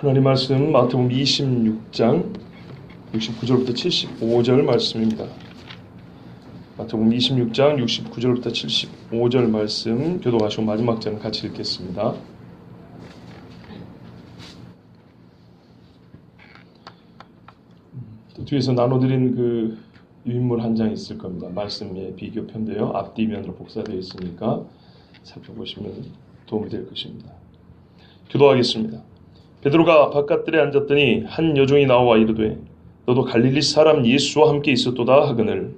하나님 말씀 마태복음 26장 69절부터 75절 말씀입니다. 마태복음 26장 69절부터 75절 말씀 교독하시고 마지막 절은 같이 읽겠습니다. 뒤에서 나눠드린 그 유인물 한 장 있을 겁니다. 말씀의 비교편인데요. 앞뒤면으로 복사되어 있으니까 살펴보시면 도움이 될 것입니다. 기도하겠습니다. 베드로가 바깥들에 앉았더니 한 여종이 나와 이르되 너도 갈릴리 사람 예수와 함께 있었도다 하거늘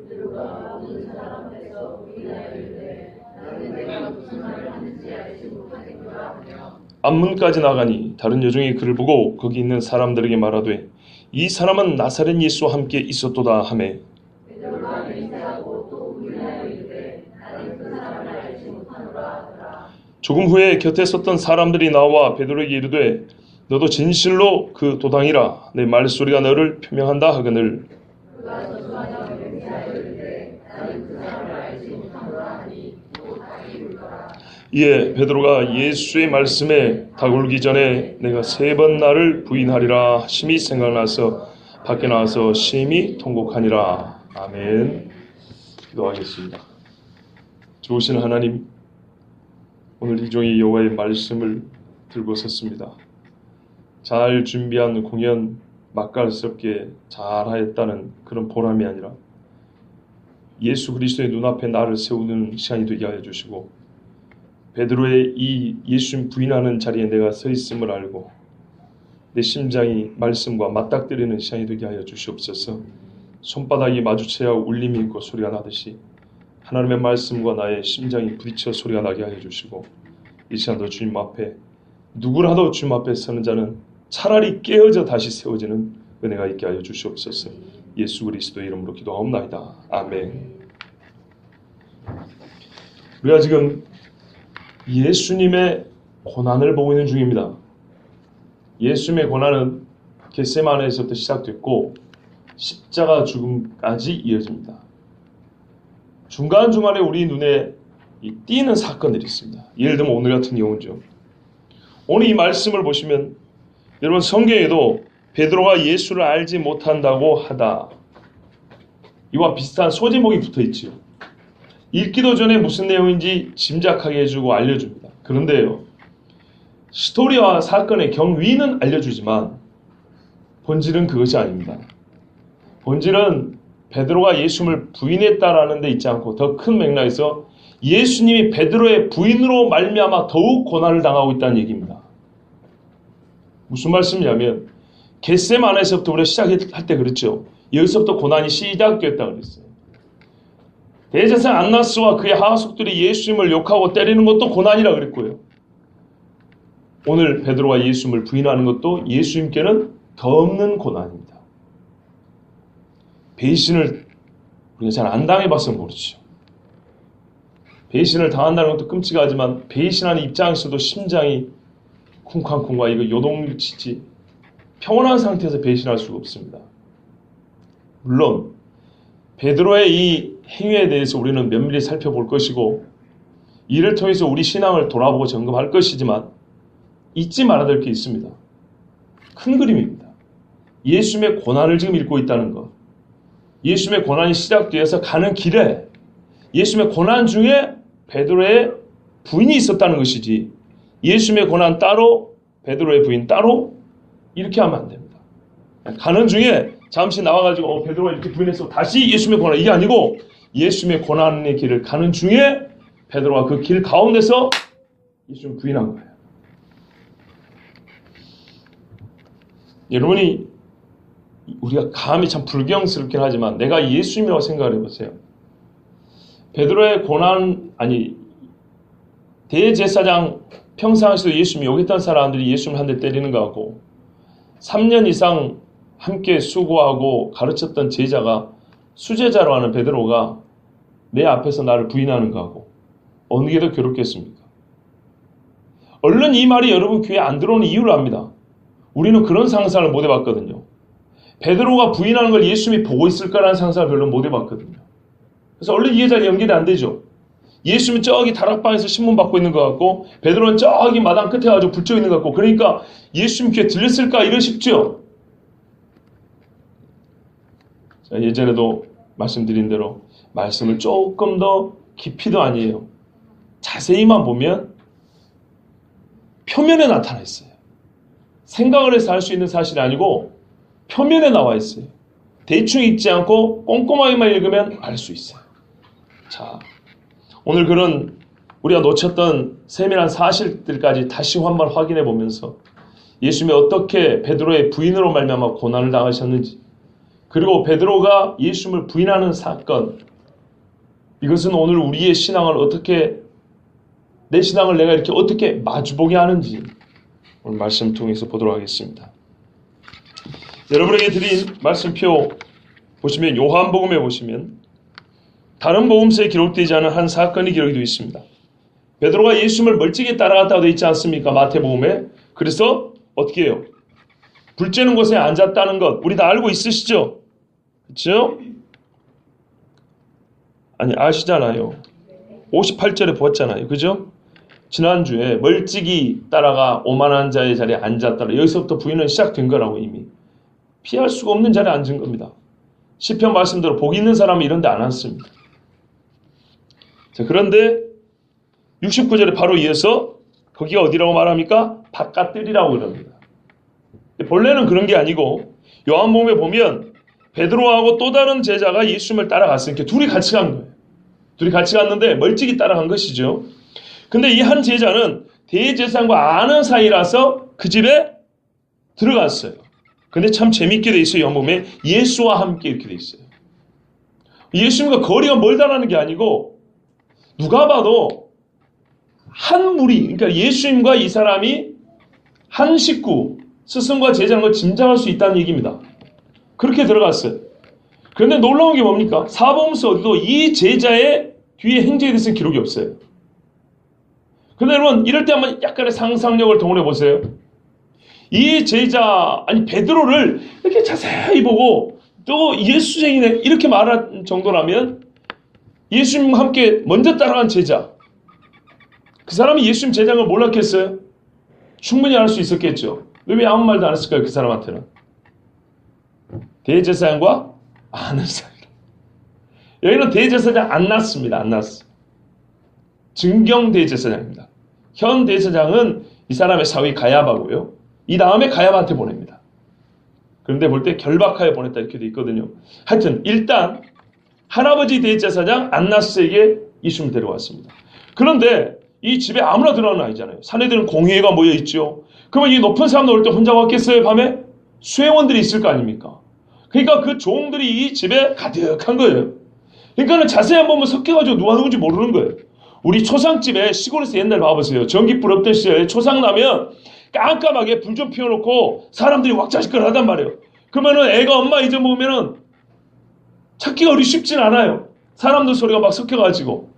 베드로가 모든 사람 앞에서 부인하여 이르되 나는 내가 무슨 말을 하는지 알지 못하겠노라 하며 앞문까지 나가니 다른 여종이 그를 보고 거기 있는 사람들에게 말하되 이 사람은 나사렛 예수와 함께 있었도다 하매 베드로가 맹세하고 또 부인하여 이르되 나는 그 사람을 알지 못하노라 하더라. 조금 후에 곁에 섰던 사람들이 나와 베드로에게 이르되 너도 진실로 그 도당이라 내 말소리가 너를 표명한다 하거늘 그가 저주하여 맹세하여 이르되 나는 그 사람을 알지 못하노라 하니 또 다시 울더라. 이에 베드로가 예수의 말씀에 다굴기 전에 내가 3번 나를 부인하리라 하심이 생각나서 밖에 나와서 심히 통곡하니라. 아멘. 기도하겠습니다. 좋으신 하나님, 오늘 이 종이 여호와의 말씀을 들고 섰습니다. 잘 준비한 공연 맛깔스럽게 잘하였다는 그런 보람이 아니라 예수 그리스도의 눈앞에 나를 세우는 시간이 되게 하여 주시고 베드로의 이 예수님 부인하는 자리에 내가 서 있음을 알고 내 심장이 말씀과 맞닥뜨리는 시간이 되게 하여 주시옵소서. 손바닥이 마주쳐야 울림이 있고 소리가 나듯이 하나님의 말씀과 나의 심장이 부딪혀 소리가 나게 하여 주시고 이 시간도 주님 앞에 누구라도 주님 앞에 서는 자는 차라리 깨어져 다시 세워지는 은혜가 있게 하여 주시옵소서. 예수 그리스도의 이름으로 기도하옵나이다. 아멘. 우리가 지금 예수님의 고난을 보고 있는 중입니다. 예수님의 고난은 겟세마네에서부터 시작됐고 십자가 죽음까지 이어집니다. 중간중간에 우리 눈에 띄는 사건들이 있습니다. 예를 들면 오늘 같은 경우죠. 오늘 이 말씀을 보시면 여러분 성경에도 베드로가 예수를 알지 못한다고 하다 이와 비슷한 소제목이 붙어있지요. 읽기도 전에 무슨 내용인지 짐작하게 해주고 알려줍니다. 그런데요, 스토리와 사건의 경위는 알려주지만 본질은 그것이 아닙니다. 본질은 베드로가 예수님을 부인했다라는 데 있지 않고 더 큰 맥락에서 예수님이 베드로의 부인으로 말미암아 더욱 고난을 당하고 있다는 얘기입니다. 무슨 말씀이냐면 겟세마네에서부터 우리가 시작할 때 그랬죠. 여기서부터 고난이 시작됐다고 그랬어요. 대제사장 안나스와 그의 하숙들이 예수님을 욕하고 때리는 것도 고난이라고 그랬고요. 오늘 베드로가 예수님을 부인하는 것도 예수님께는 더 없는 고난입니다. 배신을 우리가 잘 안 당해봐서 모르죠. 배신을 당한다는 것도 끔찍하지만 배신하는 입장에서도 심장이 쿵쾅쿵쾅 이거 요동치지 평온한 상태에서 배신할 수가 없습니다. 물론 베드로의 이 행위에 대해서 우리는 면밀히 살펴볼 것이고 이를 통해서 우리 신앙을 돌아보고 점검할 것이지만 잊지 말아야 될 게 있습니다. 큰 그림입니다. 예수님의 고난을 지금 읽고 있다는 것. 예수님의 고난이 시작되어서 가는 길에 예수님의 고난 중에 베드로의 부인이 있었다는 것이지 예수님의 고난 따로 베드로의 부인 따로 이렇게 하면 안 됩니다. 가는 중에 잠시 나와가지고 베드로가 이렇게 부인해서 다시 예수님의 고난 이게 아니고 예수님의 고난의 길을 가는 중에 베드로가 그 길 가운데서 예수님을 부인한 거예요. 여러분이 우리가 감히 참 불경스럽긴 하지만 내가 예수님이라고 생각을 해보세요. 베드로의 고난 대제사장 평상시도 예수님이 욕했던 사람들이 예수님을 한 대 때리는 거하고 3년 이상 함께 수고하고 가르쳤던 제자가 수제자로 하는 베드로가 내 앞에서 나를 부인하는 거하고 어느 게 더 괴롭겠습니까? 얼른 이 말이 여러분 귀에 안 들어오는 이유를 압니다. 우리는 그런 상상을 못 해봤거든요. 베드로가 부인하는 걸 예수님이 보고 있을 거라는 상상을 별로 못 해봤거든요. 그래서 얼른 이게 잘 연결이 안 되죠. 예수님은 저기 다락방에서 신문 받고 있는 것 같고 베드로는 저기 마당 끝에 가지고 불 쬐고 있는 것 같고 그러니까 예수님 귀에 들렸을까 이러십죠. 자, 예전에도 말씀드린 대로 말씀을 조금 더 깊이도 아니에요. 자세히만 보면 표면에 나타나 있어요. 생각을 해서 할 수 있는 사실이 아니고 표면에 나와 있어요. 대충 읽지 않고 꼼꼼하게만 읽으면 알 수 있어요. 자, 오늘 그런 우리가 놓쳤던 세밀한 사실들까지 다시 한번 확인해 보면서 예수님이 어떻게 베드로의 부인으로 말미암아 고난을 당하셨는지 그리고 베드로가 예수님을 부인하는 사건 이것은 오늘 우리의 신앙을 어떻게 내 신앙을 내가 이렇게 어떻게 마주보게 하는지 오늘 말씀 통해서 보도록 하겠습니다. 여러분에게 드린 말씀표 보시면 요한복음에 보시면 다른 복음서에 기록되지 않은 한 사건이 기록이 되어 있습니다. 베드로가 예수님을 멀찍이 따라갔다고 되어 있지 않습니까? 마태복음에. 그래서 어떻게 해요? 불 쬐는 곳에 앉았다는 것 우리 다 알고 있으시죠? 그렇죠? 아니 아시잖아요. 58절에 보았잖아요. 그죠? 지난주에 멀찍이 따라가 오만한 자의 자리에 앉았다라. 여기서부터 부인은 시작된 거라고 이미. 피할 수가 없는 자리에 앉은 겁니다. 시편 말씀대로 복 있는 사람은 이런 데 안 앉습니다. 자, 그런데 69절에 바로 이어서 거기가 어디라고 말합니까? 바깥들이라고 그럽니다. 본래는 그런 게 아니고 요한복음에 보면 베드로하고 또 다른 제자가 예수님을 따라갔으니까 둘이 같이 간 거예요. 둘이 같이 갔는데 멀찍이 따라간 것이죠. 근데 이 한 제자는 대제사장과 아는 사이라서 그 집에 들어갔어요. 근데 참 재밌게 돼 있어요. 요한복음에 예수와 함께 이렇게 돼 있어요. 예수님과 거리가 멀다라는 게 아니고 누가 봐도 한 무리, 그러니까 예수님과 이 사람이 한 식구, 스승과 제자라는 걸 짐작할 수 있다는 얘기입니다. 그렇게 들어갔어요. 그런데 놀라운 게 뭡니까? 사복음서 어디도 이 제자의 뒤에 행적에 대해서는 기록이 없어요. 그런데 여러분 이럴 때 한번 약간의 상상력을 동원해 보세요. 이 제자, 아니 베드로를 이렇게 자세히 보고 또 예수쟁이네 이렇게 말할 정도라면 예수님과 함께 먼저 따라간 제자, 그 사람이 예수님 제자인 걸 몰랐겠어요? 충분히 알 수 있었겠죠. 왜 아무 말도 안 했을까요? 그 사람한테는. 대제사장과 아는 사이. 여기는 대제사장 안 났습니다. 안 났어. 증경 대제사장입니다. 현 대제사장은 이 사람의 사위 가야바고요. 이 다음에 가야바한테 보냅니다. 그런데 볼 때 결박하여 보냈다 이렇게 돼 있거든요. 하여튼 일단 할아버지 대제사장 안나스에게 예수님을 데려왔습니다. 그런데 이 집에 아무나 들어가는 아니잖아요. 사내들은 공회가 모여 있죠. 그러면 이 높은 사람들 올 때 혼자 왔겠어요? 밤에? 수행원들이 있을 거 아닙니까? 그러니까 그 종들이 이 집에 가득한 거예요. 그러니까 자세히 한번 보면 섞여가지고 누가 누군지 모르는 거예요. 우리 초상집에 시골에서 옛날 봐보세요. 전기불 없던 시절에 초상 나면 깜깜하게 불 좀 피워놓고 사람들이 왁자지껄 하단 말이에요. 그러면은 애가 엄마 잊어먹으면은 찾기가 우리 쉽진 않아요. 사람들 소리가 막 섞여가지고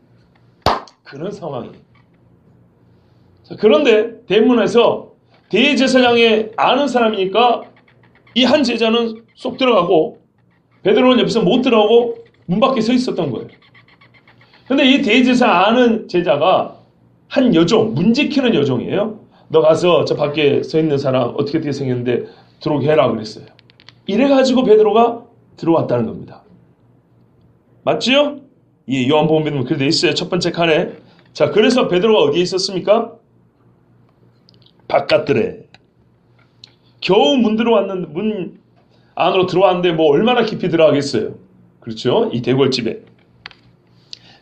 그런 상황이에요. 자, 그런데 대문에서 대제사장의 아는 사람이니까 이 한 제자는 쏙 들어가고 베드로는 옆에서 못 들어가고 문 밖에 서 있었던 거예요. 근데 이 대제사장 아는 제자가 한 여종, 문 지키는 여종이에요. 너 가서 저 밖에 서 있는 사람 어떻게 생겼는데 들어오게 해라 그랬어요. 이래가지고 베드로가 들어왔다는 겁니다. 맞지요? 예, 요한복음에 보면 그렇게 돼 있어요. 첫 번째 칸에. 자, 그래서 베드로가 어디에 있었습니까? 바깥들에. 겨우 문 안으로 들어왔는데 뭐 얼마나 깊이 들어가겠어요. 그렇죠? 이 대궐집에.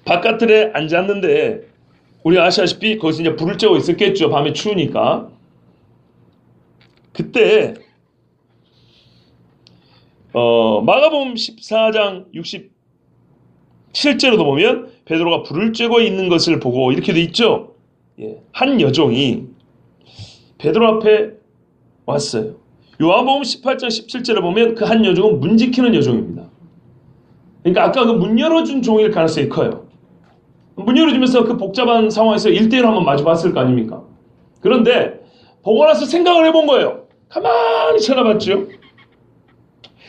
바깥들에 앉았는데 우리가 아시다시피 거기서 이제 불을 쬐고 있었겠죠. 밤에 추우니까. 그때 마가복음 14장 67절에도 보면 베드로가 불을 쬐고 있는 것을 보고 이렇게 돼 있죠. 예, 한 여종이 베드로 앞에 왔어요. 요한복음 18장 17절에 보면 그 한 여종은 문 지키는 여종입니다. 그러니까 아까 그 문 열어준 종일 가능성이 커요. 문 열어주면서 그 복잡한 상황에서 1대1 한번 마주봤을 거 아닙니까? 그런데 보고 나서 생각을 해본 거예요. 가만히 쳐다봤죠.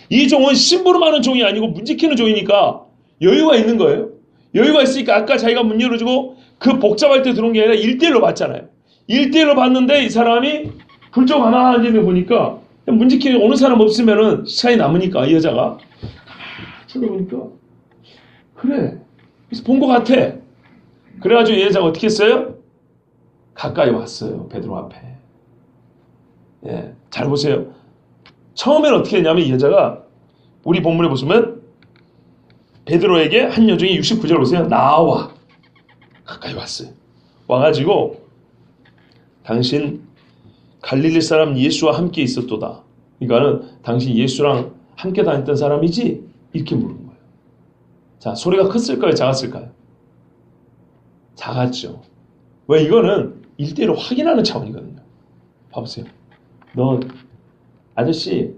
이 종은 심부름하는 종이 아니고 문 지키는 종이니까 여유가 있는 거예요. 여유가 있으니까 아까 자기가 문 열어주고 그 복잡할 때 들어온 게 아니라 1대1로 봤잖아요. 1대1로 봤는데 이 사람이 불쪽 가만히 있는 거 보니까 문지키에 오는 사람 없으면은 시간이 남으니까 이 여자가 쳐다보니까 그래. 그래서 본 것 같아. 그래가지고 이 여자가 어떻게 했어요? 가까이 왔어요. 베드로 앞에. 예, 잘 보세요. 처음에는 어떻게 했냐면 이 여자가 우리 본문에 보시면 베드로에게 한 여종이 69절 보세요. 나와. 가까이 왔어요. 와가지고 당신 갈릴리 사람 예수와 함께 있었도다. 그러니까는 당신 예수랑 함께 다녔던 사람이지? 이렇게 물은 거예요. 자, 소리가 컸을까요? 작았을까요? 작았죠. 왜? 이거는 일대로 확인하는 차원이거든요. 봐보세요. 너 아저씨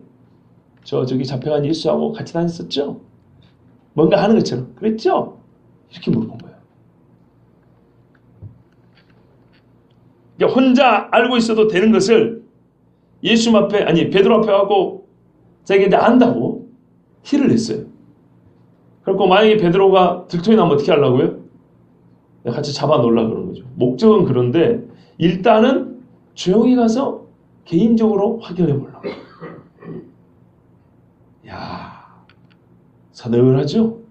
저기 잡혀간 예수하고 같이 다녔었죠? 뭔가 하는 것처럼 그랬죠? 이렇게 물어본 거예요. 그러니까 혼자 알고 있어도 되는 것을 예수 앞에 아니 베드로 앞에 하고 자기가 안다고 티를 냈어요. 그리고 만약에 베드로가 들통이 나면 어떻게 하려고요? 같이 잡아 놓으려고 그런 거죠. 목적은 그런데 일단은 조용히 가서 개인적으로 확인해 보려고. 야, 서늘하죠?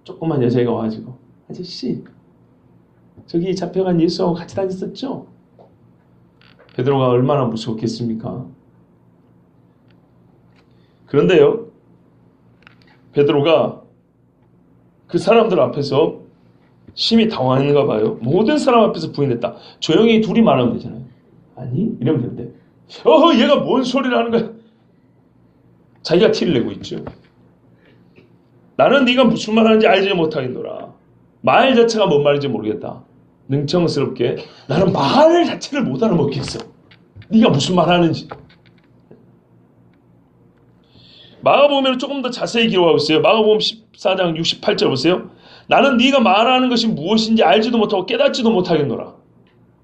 조그만 여자애가 와가지고 아저씨 저기 잡혀간 예수하고 같이 다녔었죠? 베드로가 얼마나 무서웠겠습니까? 그런데요, 베드로가 그 사람들 앞에서 심히 당황했는가 봐요. 모든 사람 앞에서 부인했다. 조용히 둘이 말하면 되잖아요. 아니? 이러면 되는데 얘가 뭔 소리를 하는 거야? 자기가 티를 내고 있죠. 나는 네가 무슨 말 하는지 알지 못하겠노라. 말 자체가 뭔 말인지 모르겠다. 능청스럽게 나는 말 자체를 못 알아먹겠어. 네가 무슨 말 하는지. 마가복음에는 조금 더 자세히 기록하고 있어요. 마가복음 14장 68절 보세요. 나는 네가 말하는 것이 무엇인지 알지도 못하고 깨닫지도 못하겠노라.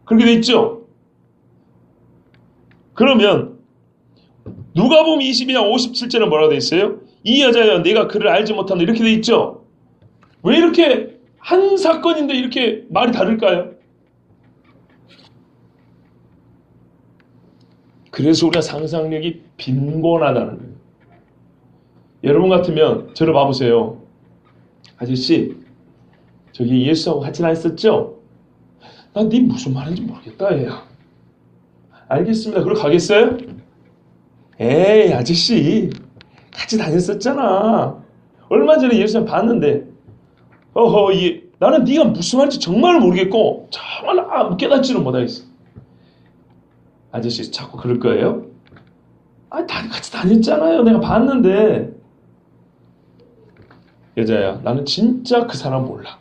그렇게 돼 있죠. 그러면 누가복음 22장 57절은 뭐라고 돼 있어요? 이 여자여 내가 그를 알지 못한다 이렇게 돼 있죠. 왜 이렇게 한 사건인데 이렇게 말이 다를까요? 그래서 우리가 상상력이 빈곤하다는 거예요. 여러분 같으면 저를 봐보세요. 아저씨 저기 예수하고 같이 다녔었죠? 나 네 무슨 말인지 모르겠다 얘야. 알겠습니다. 그럼 가겠어요? 에이 아저씨 같이 다녔었잖아. 얼마 전에 예수님 봤는데 나는 네가 무슨 말인지 정말 모르겠고 정말 깨닫지는 못하겠어. 아저씨 자꾸 그럴 거예요? 같이 다녔잖아요. 내가 봤는데. 여자야 나는 진짜 그 사람 몰라.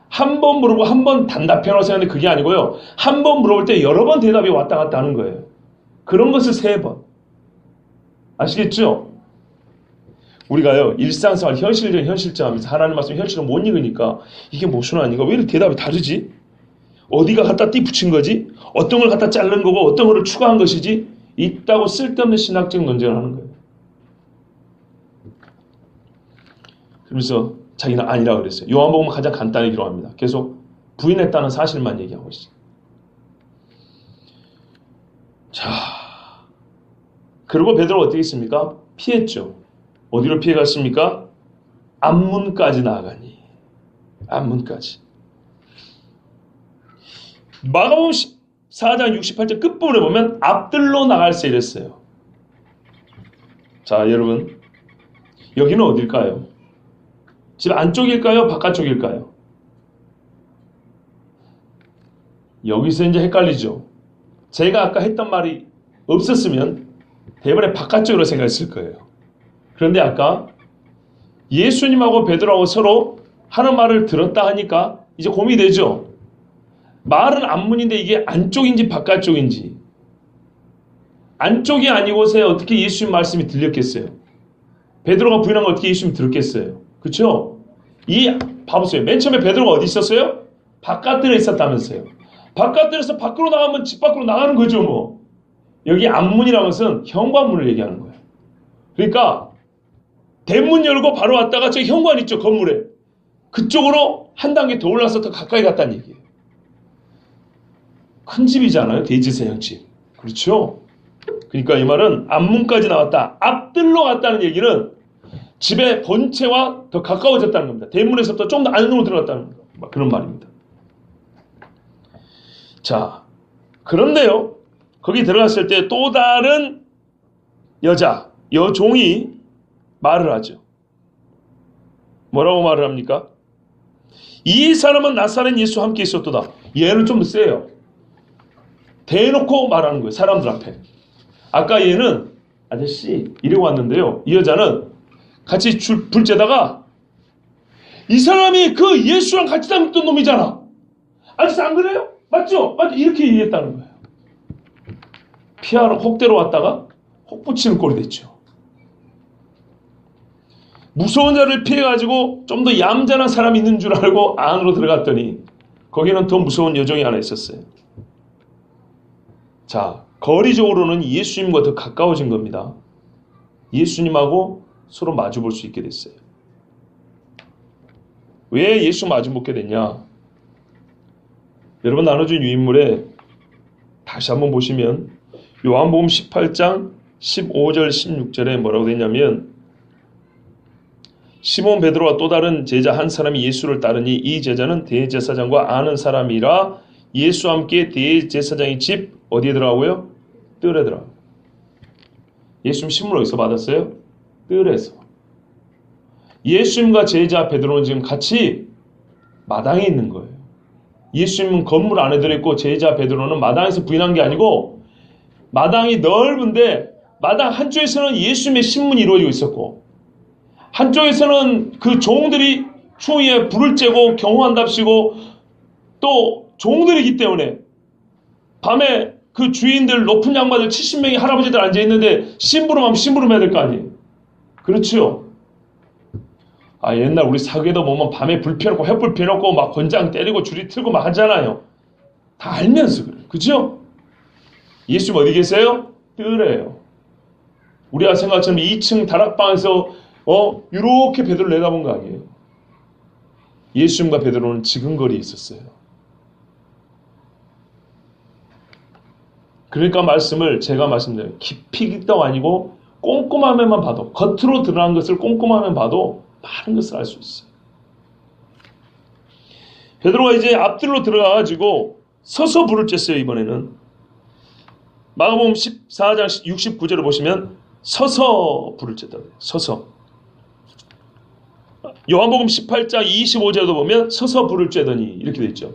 한 번 물어보고 한 번 단답해라고 생각하는데 그게 아니고요. 한 번 물어볼 때 여러 번 대답이 왔다 갔다 하는 거예요. 그런 것을 3번. 아시겠죠? 우리가요 일상생활 현실적인 현실적하면서 하나님 말씀 현실을 못 읽으니까 이게 무슨 아닌가? 왜 이렇게 대답이 다르지? 어디가 갖다 띠 붙인 거지? 어떤 걸 갖다 자른 거고 어떤 거를 추가한 것이지? 있다고 쓸데없는 신학적 논쟁을 하는 거예요. 그러면서 자기는 아니라고 그랬어요. 요한복음은 가장 간단히 기록합니다. 계속 부인했다는 사실만 얘기하고 있어요. 자, 그리고 베드로가 어떻게 했습니까? 피했죠. 어디로 피해갔습니까? 앞문까지 나아가니. 앞문까지. 마가복음 4장 68절 끝부분에 보면 앞들로 나갈세 이랬어요. 자, 여러분 여기는 어딜까요? 집 안쪽일까요? 바깥쪽일까요? 여기서 이제 헷갈리죠. 제가 아까 했던 말이 없었으면 대부분의 바깥쪽으로 생각했을 거예요. 그런데 아까 예수님하고 베드로하고 서로 하는 말을 들었다 하니까 이제 고민이 되죠. 말은 앞문인데 이게 안쪽인지 바깥쪽인지. 안쪽이 아니고서야 어떻게 예수님 말씀이 들렸겠어요? 베드로가 부인한 걸 어떻게 예수님이 들었겠어요? 그렇죠? 봐보세요. 맨 처음에 베드로가 어디 있었어요? 바깥들에 있었다면서요. 바깥들에서 밖으로 나가면 집 밖으로 나가는 거죠 뭐. 여기 앞문이라는 것은 현관문을 얘기하는 거예요. 그러니까 대문 열고 바로 왔다가 저기 현관 있죠 건물에. 그쪽으로 한 단계 더 올라서 더 가까이 갔다는 얘기예요. 큰 집이잖아요. 대지사장 집. 그렇죠? 그러니까 이 말은 앞문까지 나왔다. 앞들로 갔다는 얘기는 집의 본체와 더 가까워졌다는 겁니다. 대문에서부터 좀 더 안으로 들어갔다는 겁니다. 그런 말입니다. 자, 그런데요. 거기 들어갔을 때 또 다른 여종이 말을 하죠. 뭐라고 말을 합니까? 이 사람은 나사렛 예수와 함께 있었도다. 얘는 좀 세요. 대놓고 말하는 거예요. 사람들 앞에. 아까 얘는 아저씨 이러고 왔는데요. 이 여자는 같이 불 쬐다가 이 사람이 그 예수랑 같이 다녔던 놈이잖아. 아저씨 안 그래요? 맞죠? 맞죠? 이렇게 얘기했다는 거예요. 피하러 혹대로 왔다가 혹 붙이는 꼴이 됐죠. 무서운 자를 피해가지고 좀 더 얌전한 사람이 있는 줄 알고 안으로 들어갔더니 거기는 더 무서운 여종이 하나 있었어요. 자, 거리적으로는 예수님과 더 가까워진 겁니다. 예수님하고 서로 마주볼 수 있게 됐어요. 왜 예수 마주보게 됐냐? 여러분 나눠준 유인물에 다시 한번 보시면 요한복음 18장 15절 16절에 뭐라고 되냐면 시몬 베드로와 또 다른 제자 한 사람이 예수를 따르니 이 제자는 대제사장과 아는 사람이라 예수와 함께 대제사장의 집 어디에 들어가고요? 뜰에 들어가고. 예수님 신문을 어디서 받았어요? 뜰에서. 예수님과 제자 베드로는 지금 같이 마당에 있는 거예요. 예수님은 건물 안에 들어있고 제자 베드로는 마당에서 부인한 게 아니고 마당이 넓은데 마당 한쪽에서는 예수님의 신문이 이루어지고 있었고 한쪽에서는 그 종들이 추위에 불을 쬐고 경호한답시고 또 종들이기 때문에 밤에 그 주인들 높은 양반들 70명의 할아버지들 앉아있는데 심부름하면 심부름해야 될 거 아니에요. 그렇죠? 아 옛날 우리 사극에도 보면 밤에 불 펴놓고 횃불 펴놓고 막 권장 때리고 줄이 틀고 막 하잖아요. 다 알면서 그래요. 그죠? 예수님 어디 계세요? 뜰에요. 우리가 생각처럼 2층 다락방에서 이렇게 베드로를 내다본 거 아니에요. 예수님과 베드로는 지근거리에 있었어요. 그러니까 말씀을 제가 말씀드려요. 깊이 있다고 아니고 꼼꼼하면만 봐도 겉으로 드러난 것을 꼼꼼하면 봐도 많은 것을 알 수 있어요. 베드로가 이제 앞들로 들어가가지고 서서 불을 쬐어요. 이번에는 마가복음 14장 69절을 보시면 서서 불을 쬐다. 서서. 요한복음 18장 25절도 보면 서서 불을 쬐더니 이렇게 돼 있죠.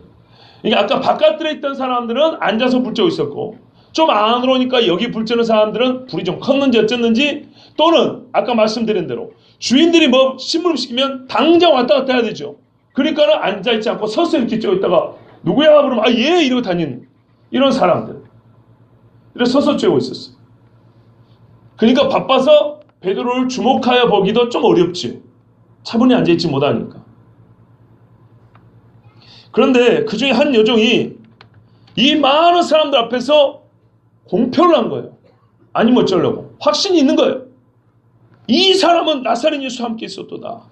그러니까 아까 바깥들에 있던 사람들은 앉아서 불 쬐고 있었고 좀 안으로 오니까 여기 불 쬐는 사람들은 불이 좀 컸는지 어쨌는지 또는 아까 말씀드린 대로 주인들이 뭐 심부름 시키면 당장 왔다 갔다 해야 되죠. 그러니까는 앉아있지 않고 서서 이렇게 쬐고 있다가 누구야? 그러면 예 이러고 다니는 이런 사람들. 이래서 서서 쬐고 있었어요. 그러니까 바빠서 베드로를 주목하여 보기도 좀 어렵지. 차분히 앉아있지 못하니까. 그런데 그 중에 한 여종이 이 많은 사람들 앞에서 공표를 한 거예요. 아니면 어쩌려고. 확신이 있는 거예요. 이 사람은 나사렛 예수와 함께 있었도다.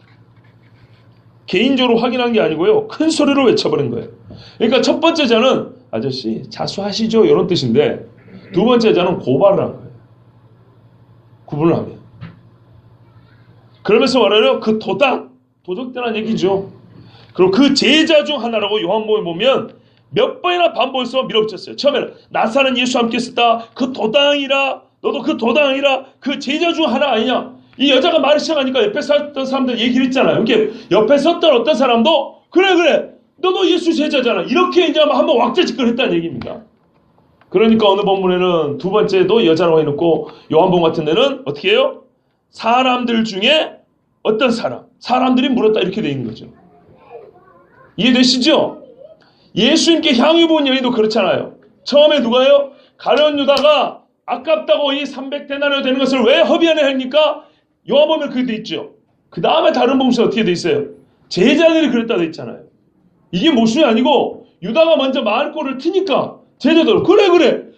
개인적으로 확인한 게 아니고요. 큰 소리로 외쳐버린 거예요. 그러니까 첫 번째 자는 아저씨 자수하시죠 이런 뜻인데 두 번째 자는 고발을 한 거예요. 구분을 하면. 그러면서 말하려 그 도적대란 얘기죠. 그리고 그 제자 중 하나라고 요한복음에 보면 몇 번이나 반복해서 밀어붙였어요. 처음에는 나사렛 예수와 함께 있었다. 그 도당이라 너도 그 도당이라 그 제자 중 하나 아니냐. 이 여자가 말을 시작하니까 옆에 섰던 사람들 얘기를 했잖아요. 이렇게 옆에 섰던 어떤 사람도 그래 너도 예수 제자잖아. 이렇게 이제 한번 왁자지껄 했다는 얘기입니다. 그러니까 어느 본문에는 두 번째도 여자라고 해놓고 요한복음 같은 데는 어떻게 해요? 사람들 중에 어떤 사람들이 물었다 이렇게 돼 있는 거죠. 이해되시죠? 예수님께 향유 본 여인도 그렇잖아요. 처음에 누가요? 가룟 유다가 아깝다고 이 300데나리오 되는 것을 왜 허비하냐 하니까 요한복음에 그렇게 돼 있죠. 그 다음에 다른 복음서에 어떻게 돼 있어요? 제자들이 그랬다 돼 있잖아요. 이게 모순이 아니고 유다가 먼저 말꼬를 트니까 제자들 그래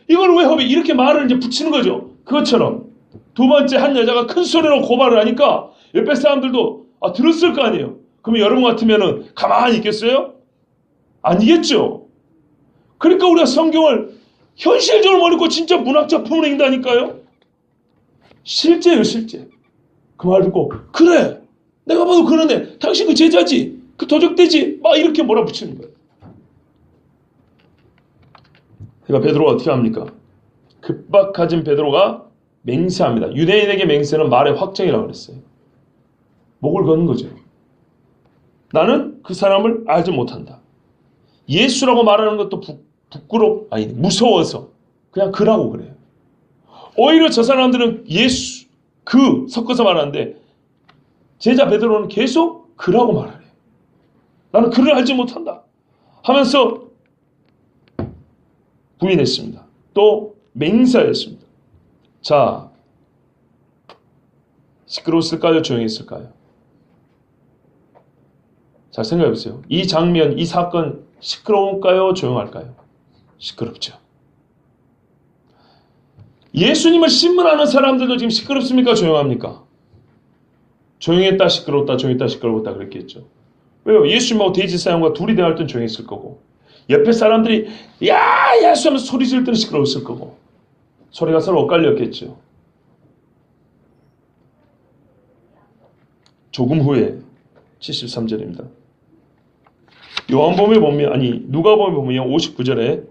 이걸 왜 허비 이렇게 말을 이제 붙이는 거죠. 그것처럼 두 번째 한 여자가 큰 소리로 고발을 하니까 옆에 사람들도 들었을 거 아니에요. 그러면 여러분 같으면은 가만히 있겠어요? 아니겠죠. 그러니까 우리가 성경을 현실적으로 못 읽고 진짜 문학작품을 읽다니까요. 실제예요, 실제. 그 말 듣고 그래, 내가 봐도 그러네, 당신 그 제자지, 그 도적대지, 막 이렇게 몰아붙이는 거예요. 그러니까 베드로가 어떻게 합니까? 급박해진 베드로가 맹세합니다. 유대인에게 맹세는 말의 확정이라고 그랬어요. 목을 거는 거죠. 나는 그 사람을 알지 못한다. 예수라고 말하는 것도 무서워서 그냥 그라고 그래요. 오히려 저 사람들은 예수, 그 섞어서 말하는데 제자 베드로는 계속 그라고 말하래요. 나는 그를 알지 못한다 하면서 부인했습니다. 또 맹세했습니다. 자, 시끄러웠을까요? 조용했을까요? 잘 생각해 보세요. 이 장면, 이 사건 시끄러울까요? 조용할까요? 시끄럽죠. 예수님을 신문하는 사람들도 지금 시끄럽습니까? 조용합니까? 조용했다 시끄러웠다, 조용했다 시끄러웠다 그랬겠죠. 왜요? 예수님하고 대지사장과 둘이 대화할 땐 조용했을 거고, 옆에 사람들이 야 예수 하면서 소리 지를 때는 시끄러웠을 거고, 소리가 서로 엇갈렸겠죠. 조금 후에 73절입니다. 요한복음에 보면, 아니 누가복음에 보면 59절에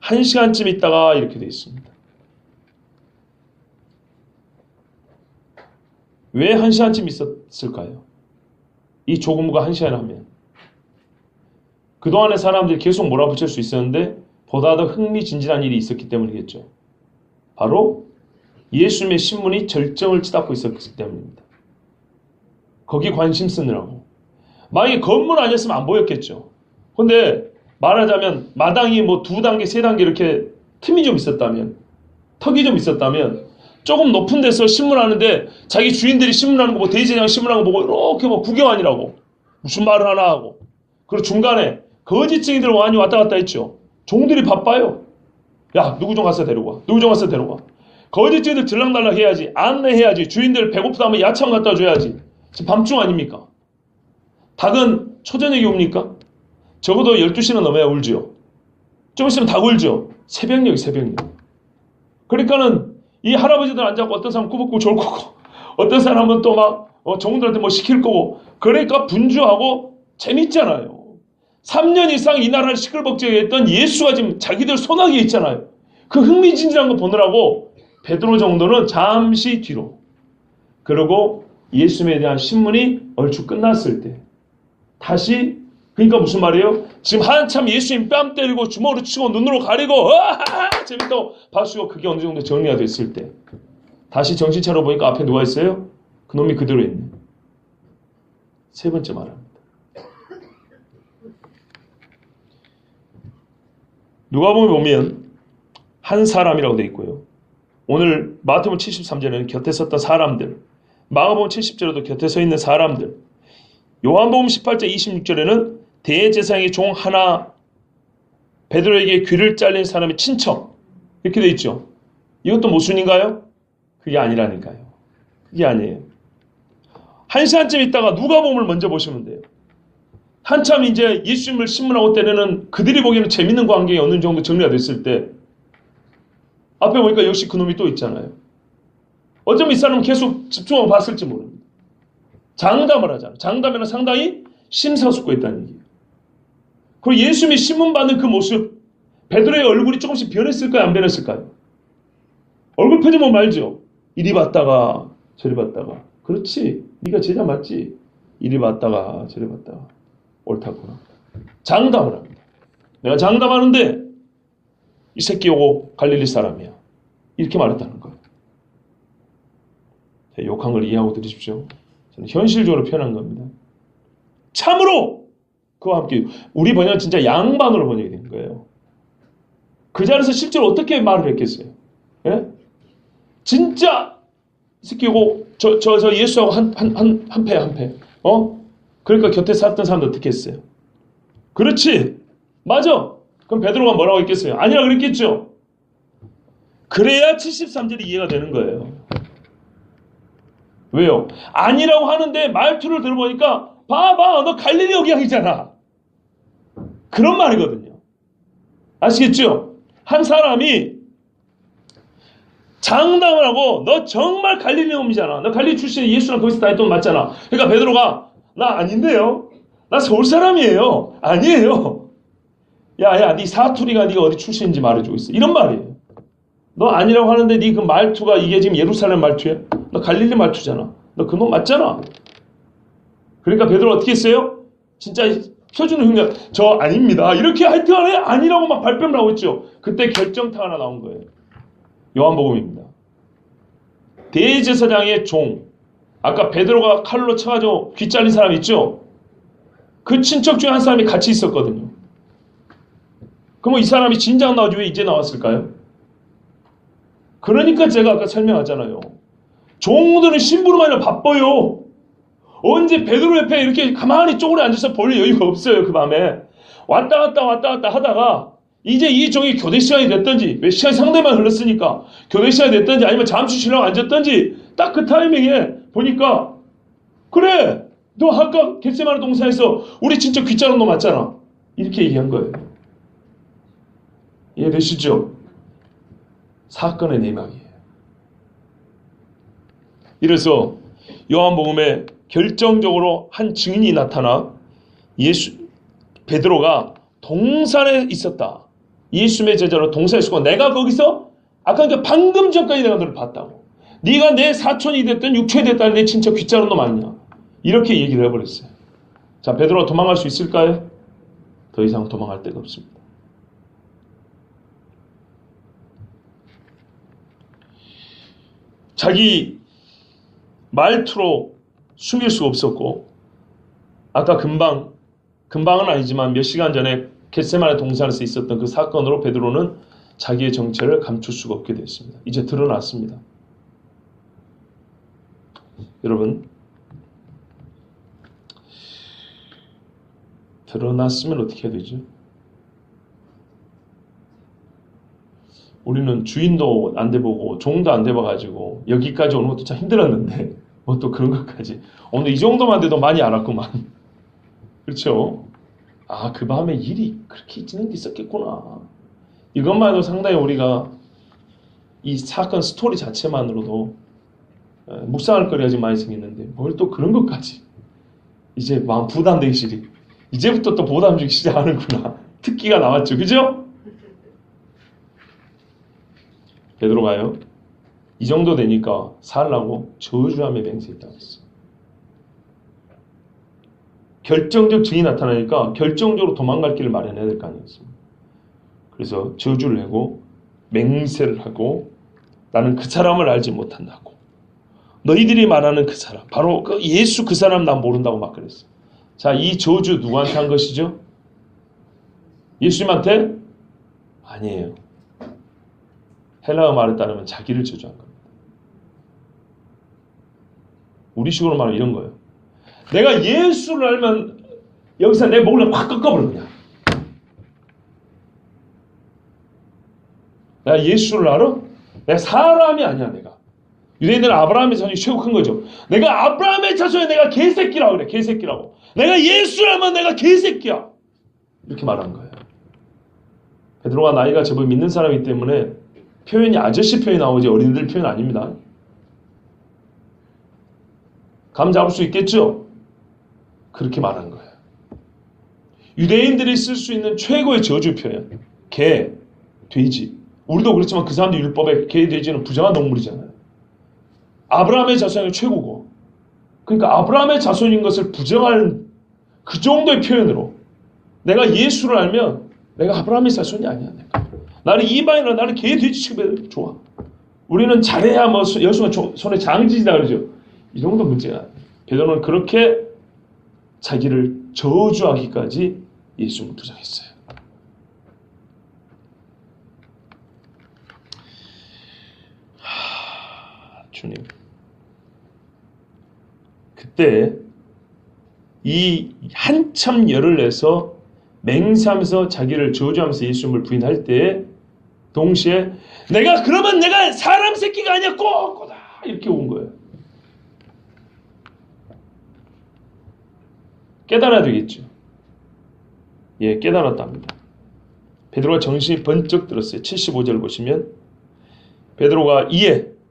1시간쯤 있다가 이렇게 되어 있습니다. 왜 1시간쯤 있었을까요? 이 조금과 1시간 하면 그동안의 사람들이 계속 몰아붙일 수 있었는데 보다 더 흥미진진한 일이 있었기 때문이겠죠. 바로 예수님의 신문이 절정을 치닫고 있었기 때문입니다. 거기 관심 쓰느라고. 만약에 건물 아니었으면 안 보였겠죠. 근데 말하자면 마당이 뭐 2단계, 3단계 이렇게 틈이 좀 있었다면, 턱이 좀 있었다면, 조금 높은 데서 신문하는데 자기 주인들이 신문하는 거 보고, 대제사장 신문하는 거 보고 이렇게 뭐 구경하니라고 무슨 말을 하나 하고, 그리고 중간에 거짓증이들 많이 왔다 갔다 했죠. 종들이 바빠요. 야, 누구 좀 가서 데려와, 누구 좀 가서 데려와. 거짓증이들 들락날락 해야지, 안내해야지, 주인들 배고프다 하면 야채만 갖다 줘야지. 지금 밤중 아닙니까? 닭은 초저녁에 옵니까? 적어도 12시는 넘어야 울죠. 좀 있으면 닭 울죠. 새벽녘. 그러니까는 이 할아버지들 앉아서 어떤 사람은 꾸벅꾸벅 졸 거고, 어떤 사람은 또 막 종들한테 뭐 시킬 거고, 그러니까 분주하고 재밌잖아요. 3년 이상 이 나라를 시끌벅적하게 했던 예수가 지금 자기들 손아귀에 있잖아요. 그 흥미진진한 거 보느라고 베드로 정도는 잠시 뒤로. 그리고 예수님에 대한 신문이 얼추 끝났을 때 다시, 그러니까 무슨 말이에요? 지금 한참 예수님 뺨 때리고 주먹으로 치고 눈으로 가리고 재밌다고 박수고, 그게 어느 정도 정리가 됐을 때 다시 정신 차려 보니까 앞에 누가 있어요? 그놈이 그대로 있네. 세 번째 말합니다. 누가복음에 보면 한 사람이라고 되어 있고요. 오늘 마태복음 73절에는 곁에 섰던 사람들, 마가복음 70절에도 곁에 서 있는 사람들, 요한복음 18절 26절에는 대제사장의 종 하나, 베드로에게 귀를 잘린 사람의 친척, 이렇게 되어 있죠. 이것도 모순인가요? 그게 아니라니까요. 그게 아니에요. 1시간쯤 있다가 누가복음을 먼저 보시면 돼요. 한참 이제 예수님을 신문하고 때는 그들이 보기에는 재밌는 관계가 어느 정도 정리가 됐을 때 앞에 보니까 역시 그놈이 또 있잖아요. 어쩌면 이 사람은 계속 집중하고 봤을지 모릅니다. 장담을 하잖아요. 장담에는 상당히 심사숙고했다는 얘기예요. 그리고 예수님이 신문받는 그 모습, 베드로의 얼굴이 조금씩 변했을까요? 안 변했을까요? 얼굴 표정 보면 알죠? 이리 봤다가 저리 봤다가, 그렇지, 네가 제자 맞지? 이리 봤다가 저리 봤다가, 옳다구나. 장담을 합니다. 내가 장담하는데 이 새끼 오고 갈릴리 사람이야, 이렇게 말했다는 거예요. 욕한 걸 이해하고 들으십시오. 저는 현실적으로 표현한 겁니다. 참으로 그와 함께, 우리 번역은 진짜 양반으로 번역이 된 거예요. 그 자리에서 실제로 어떻게 말을 했겠어요? 예? 진짜 이 새끼 오고 저 예수하고 한 패. 그러니까 곁에 섰던 사람도 어떻게 했어요? 그렇지, 맞아. 그럼 베드로가 뭐라고 했겠어요? 아니라 그랬겠죠. 그래야 73절이 이해가 되는 거예요. 왜요? 아니라고 하는데 말투를 들어보니까 봐봐, 너 갈릴리 억양이잖아. 그런 말이거든요. 아시겠죠? 한 사람이 장담을 하고 너 정말 갈릴리 놈이잖아. 너 갈릴리 출신에 예수랑 거기서 다 했던 거 맞잖아. 그러니까 베드로가 나 아닌데요. 나 서울 사람이에요. 아니에요. 야야, 네 사투리가 네가 어디 출신인지 말해주고 있어. 이런 말이에요. 너 아니라고 하는데 네 그 말투가 이게 지금 예루살렘 말투야? 너 갈릴리 말투잖아. 너 그 놈 맞잖아. 그러니까 베드로가 어떻게 했어요? 진짜 펴주는 훈련, 저 아닙니다. 이렇게 하여튼 간에 아니라고 막 발뺌을 하고 있죠. 그때 결정타 하나 나온 거예요. 요한복음입니다. 대제사장의 종, 아까 베드로가 칼로 쳐가지고 귀 잘린 사람 있죠? 그 친척 중에 한 사람이 같이 있었거든요. 그럼 이 사람이 진작 나오지 왜 이제 나왔을까요? 그러니까 제가 아까 설명하잖아요. 종들은 심부름 하느라 바빠요. 언제 베드로 옆에 이렇게 가만히 쪼그려 앉아서 볼 여유가 없어요. 그 밤에 왔다 갔다 하다가 이제 이 종이 교대 시간이 됐든지, 몇 시간 상대만 흘렀으니까 교대 시간이 됐든지 아니면 잠시 쉬려고 앉았든지 딱 그 타이밍에 보니까, 그래 너 아까 겟세마네 동산에서 우리 진짜 귀 자른 놈 맞잖아. 이렇게 얘기한 거예요. 이해되시죠? 사건의 내막이에요. 이래서 요한복음에 결정적으로 한 증인이 나타나 베드로가 동산에 있었다. 예수님의 제자로 동산에 있었고 내가 거기서 아까 그러니까 방금 전까지 내가 너를 봤다고. 네가 내 사촌이 됐든 육촌이 됐든 내 친척 귀 자른 놈 아니냐. 이렇게 얘기를 해버렸어요. 자, 베드로가 도망갈 수 있을까요? 더 이상 도망갈 데가 없습니다. 자기 말투로 숨길 수가 없었고, 아까 금방은 아니지만 몇 시간 전에 겟세마네 동산에서 있었던 그 사건으로 베드로는 자기의 정체를 감출 수가 없게 됐습니다. 이제 드러났습니다. 여러분, 드러났으면 어떻게 해야 되죠? 우리는 주인도 안 돼보고 종도 안 돼봐가지고 여기까지 오는 것도 참 힘들었는데 뭐 또 그런 것까지 오늘 이 정도만 돼도 많이 알았구만. 그렇죠? 아, 그 밤에 일이 그렇게 진행돼 있었겠구나. 이것만 해도 상당히 우리가 이 사건 스토리 자체만으로도 묵상할 거리가 좀 많이 생겼는데 뭘 또 그런 것까지 이제 마음 부담되기 시작해. 이제부터 또 부담 주기 시작하는구나. 특기가 나왔죠. 그죠? 베드로가요, 이 정도 되니까 살라고 저주함에 맹세했다고 했어요. 결정적 증이 나타나니까 결정적으로 도망갈 길을 마련해야 될 거 아니겠습니까? 그래서 저주를 내고 맹세를 하고 나는 그 사람을 알지 못한다고. 너희들이 말하는 그 사람, 바로 그 예수 그 사람 난 모른다고 막 그랬어요. 자, 이 저주 누구한테 한 것이죠? 예수님한테? 아니에요. 헬라어 말에 따르면 자기를 저주한 겁니다. 우리식으로 말하면 이런 거예요. 내가 예수를 알면 여기서 내 목을 확 꺾어버려 그냥. 내가 예수를 알아? 내가 사람이 아니야. 내가 유대인들은 아브라함의 자손이 최고 큰 거죠. 내가 아브라함의 자손에 내가 개새끼라고 그래. 개새끼라고. 내가 예수를 알면 내가 개새끼야. 이렇게 말한 거예요. 베드로가 나이가 제법 믿는 사람이기 때문에 표현이 아저씨 표현이 나오지 어린이들 표현 아닙니다. 감 잡을 수 있겠죠? 그렇게 말한 거예요. 유대인들이 쓸 수 있는 최고의 저주 표현. 개, 돼지. 우리도 그렇지만 그 사람들 율법에 개, 돼지는 부정한 동물이잖아요. 아브라함의 자손이 최고고. 그러니까 아브라함의 자손인 것을 부정할 그 정도의 표현으로 내가 예수를 알면 내가 아브라함의 자손이 아니야. 내가. 나는 이방인이라 나는 개, 돼지 취급해. 좋아. 우리는 잘해야 뭐 여수가 손에 장지지다 그러죠. 이 정도 문제가 아니에요. 베드로는 그렇게 자기를 저주하기까지 예수님을 부정했어요. 주님. 그때 이 한참 열을 내서 맹세하면서 자기를 저주하면서 예수님을 부인할 때 동시에 내가 그러면 내가 사람 새끼가 아니야 꼬꼬다 이렇게 온 거예요. 깨달아야 되겠죠. 예, 깨달았답니다. 베드로가 정신이 번쩍 들었어요. 75절 보시면 베드로가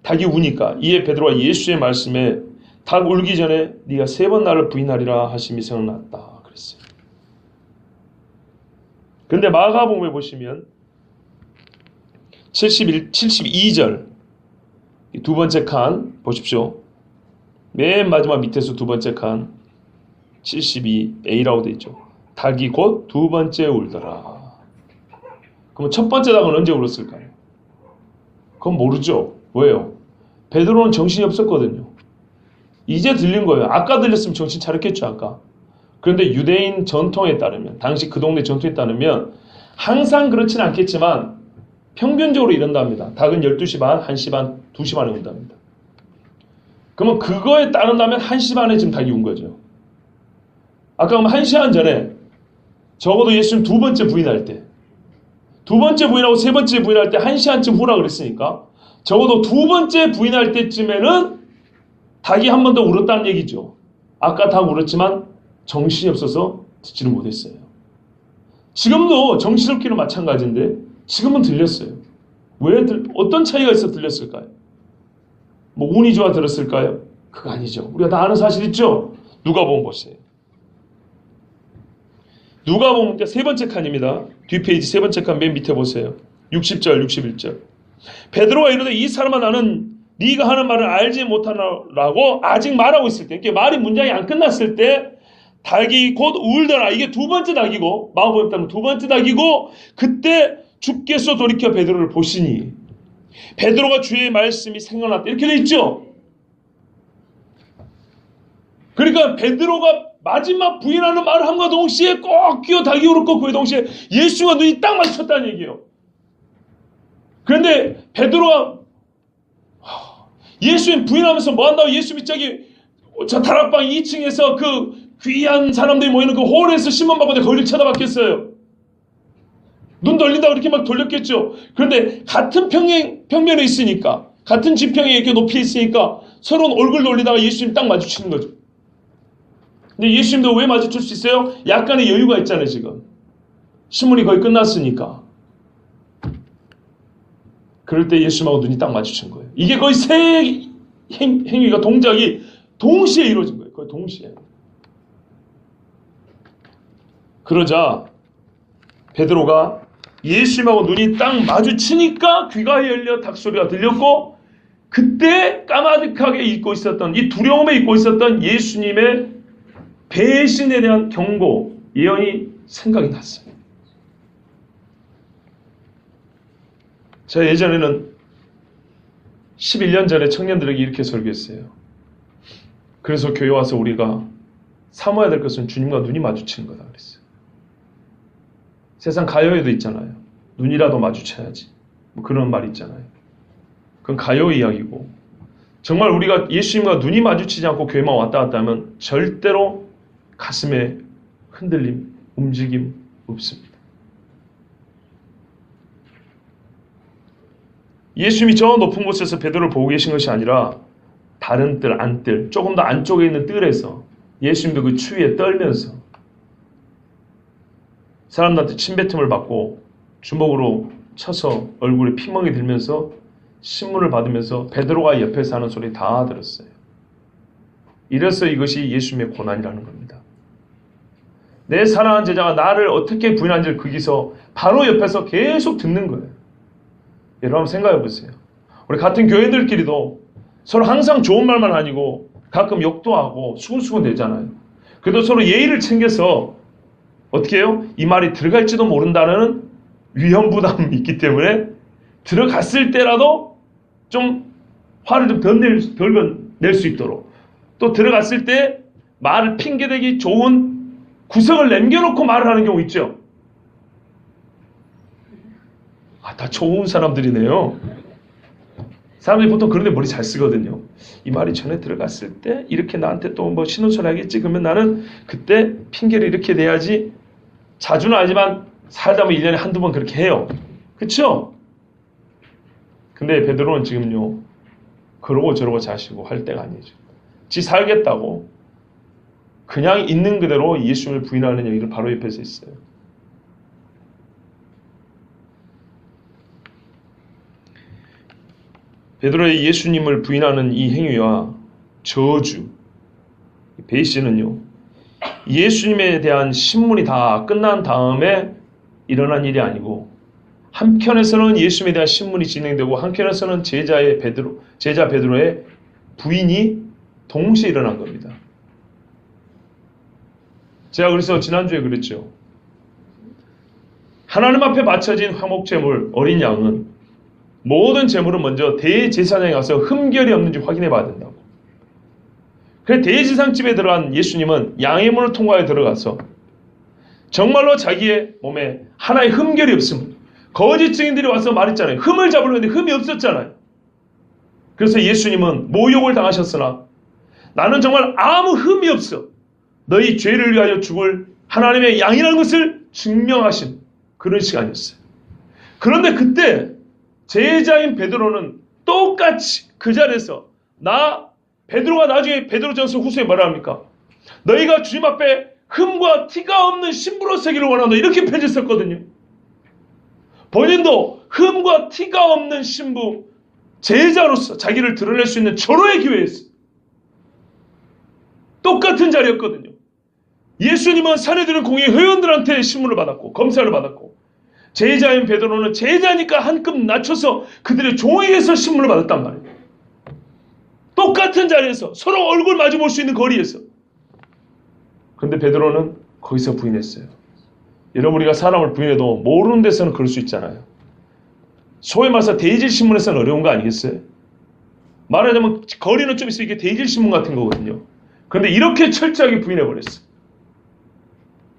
닭이 우니까 베드로가 예수의 말씀에 닭 울기 전에 네가 3번 나를 부인하리라 하심이 생각났다 그랬어요. 근데 마가복음에 보시면 72절 두 번째 칸 보십시오. 맨 마지막 밑에서 두 번째 칸 72a라고 되어 있죠. 닭이 곧 두 번째 울더라. 그럼 첫 번째 닭은 언제 울었을까요? 그건 모르죠. 왜요? 베드로는 정신이 없었거든요. 이제 들린 거예요. 아까 들렸으면 정신 차렸겠죠. 아까. 그런데 유대인 전통에 따르면 당시 그 동네 전통에 따르면 항상 그렇지는 않겠지만 평균적으로 이런답니다. 닭은 12시 반, 1시 반, 2시 반에 온답니다. 그러면 그거에 따른다면 1시 반에 지금 닭이 온 거죠. 아까 그럼 1시간 전에 적어도 예수님 두 번째 부인할 때 두 번째 부인하고 세 번째 부인할 때 1시간쯤 후라 그랬으니까 적어도 두 번째 부인할 때쯤에는 닭이 한 번 더 울었다는 얘기죠. 아까 닭 울었지만 정신이 없어서 듣지를 못했어요. 지금도 정신없기는 마찬가지인데 지금은 들렸어요. 어떤 차이가 있어 들렸을까요? 뭐 운이 좋아 들었을까요? 그거 아니죠. 우리가 다 아는 사실 있죠? 누가복음 보세요. 누가복음 세 번째 칸입니다. 뒷페이지 세 번째 칸 맨 밑에 보세요. 60절, 61절. 베드로가 이르되 이 사람아 나는 네가 하는 말을 알지 못하나라고 아직 말하고 있을 때, 이렇게 말이 문장이 안 끝났을 때 닭이 곧 울더라. 이게 두 번째 닭이고 마가복음에 따르면 두 번째 닭이고 그때 주께서 돌이켜 베드로를 보시니 베드로가 주의 말씀이 생각났다. 이렇게 돼 있죠. 그러니까 베드로가 마지막 부인하는 말을 함과 동시에 꼭 끼어 닭이 울었고 그에 동시에 예수와 눈이 딱 마주쳤다는 얘기예요. 그런데 베드로가 예수님 부인하면서 뭐한다고 예수님이 저 다락방 2층에서 그 귀한 사람들이 모이는 그 홀에서 신문받고 내가 거기를 쳐다봤겠어요. 눈 돌린다고 이렇게 막 돌렸겠죠. 그런데 같은 평면에 있으니까 같은 지평에 이렇게 높이 있으니까 서로 얼굴 돌리다가 예수님 딱 마주치는 거죠. 근데 예수님도 왜 마주칠 수 있어요? 약간의 여유가 있잖아요. 지금 신문이 거의 끝났으니까. 그럴 때 예수님하고 눈이 딱 마주친 거예요. 이게 거의 세 행위가 동작이 동시에 이루어진 거예요. 거의 동시에. 그러자 베드로가 예수님하고 눈이 딱 마주치니까 귀가 열려 닭소리가 들렸고 그때 까마득하게 잊고 있었던 이 두려움에 잊고 있었던 예수님의 배신에 대한 경고, 예언이 생각이 났어요. 제가 예전에는 11년 전에 청년들에게 이렇게 설교했어요. 그래서 교회 와서 우리가 사모해야 될 것은 주님과 눈이 마주치는 거다 그랬어요. 세상 가요에도 있잖아요. 눈이라도 마주쳐야지. 뭐 그런 말 있잖아요. 그건 가요 이야기고 정말 우리가 예수님과 눈이 마주치지 않고 교회만 왔다 갔다 하면 절대로 가슴에 흔들림, 움직임 없습니다. 예수님이 저 높은 곳에서 베드로를 보고 계신 것이 아니라 다른 뜰, 안뜰, 조금 더 안쪽에 있는 뜰에서 예수님도 그 추위에 떨면서 사람들한테 침뱉음을 받고 주먹으로 쳐서 얼굴에 피멍이 들면서 신문을 받으면서 베드로가 옆에서 하는 소리 다 들었어요. 이래서 이것이 예수님의 고난이라는 겁니다. 내 사랑하는 제자가 나를 어떻게 부인한지를 거기서 바로 옆에서 계속 듣는 거예요. 여러분 생각해 보세요. 우리 같은 교회들끼리도 서로 항상 좋은 말만 아니고 가끔 욕도 하고 수근수근 대잖아요. 그래도 서로 예의를 챙겨서 어떻게 해요? 이 말이 들어갈지도 모른다는 위험 부담이 있기 때문에 들어갔을 때라도 좀 화를 좀 덜 낼 수 있도록 또 들어갔을 때 말을 핑계대기 좋은 구석을 남겨놓고 말을 하는 경우 있죠. 다 좋은 사람들이네요. 사람들이 보통 그런데 머리 잘 쓰거든요. 이 말이 전에 들어갔을 때 이렇게 나한테 또 뭐 신호소리 하겠지. 그러면 나는 그때 핑계를 이렇게 내야지. 자주는 아니지만 살다 보면 1년에 한두 번 그렇게 해요. 그렇죠? 근데 베드로는 지금요. 그러고 저러고 자시고 할 때가 아니죠. 지 살겠다고 그냥 있는 그대로 예수님을 부인하는 얘기를 바로 옆에서 있어요. 베드로의 예수님을 부인하는 이 행위와 저주, 배신은요, 예수님에 대한 신문이 다 끝난 다음에 일어난 일이 아니고, 한편에서는 예수님에 대한 신문이 진행되고 한편에서는 제자 베드로의 부인이 동시에 일어난 겁니다. 제가 그래서 지난주에 그랬죠. 하나님 앞에 바쳐진 화목제물 어린 양은 모든 제물은 먼저 대제사장에 가서 흠결이 없는지 확인해 봐야 된다고. 그래서 대제사장집에 들어간 예수님은 양의 문을 통과해 들어가서 정말로 자기의 몸에 하나의 흠결이 없음, 거짓 증인들이 와서 말했잖아요. 흠을 잡으려고 했는데 흠이 없었잖아요. 그래서 예수님은 모욕을 당하셨으나 나는 정말 아무 흠이 없어, 너희 죄를 위하여 죽을 하나님의 양이라는 것을 증명하신 그런 시간이었어요. 그런데 그때 제자인 베드로는 똑같이 그 자리에서 베드로가 나중에 베드로전서 후서에 뭐라 합니까? 너희가 주님 앞에 흠과 티가 없는 신부로 서기를 원한다, 이렇게 편지 썼거든요. 본인도 흠과 티가 없는 신부, 제자로서 자기를 드러낼 수 있는 절호의 기회였어요. 똑같은 자리였거든요. 예수님은 사내들은 공의 회원들한테 신문을 받았고 검사를 받았고, 제자인 베드로는 제자니까 한 급 낮춰서 그들의 종에게서 신문을 받았단 말이에요. 똑같은 자리에서 서로 얼굴 마주 볼 수 있는 거리에서. 그런데 베드로는 거기서 부인했어요. 여러분, 우리가 사람을 부인해도 모르는 데서는 그럴 수 있잖아요. 소위 말해서 대질신문에서는 어려운 거 아니겠어요? 말하자면 거리는 좀 있으면 이게 대질신문 같은 거거든요. 그런데 이렇게 철저하게 부인해버렸어요.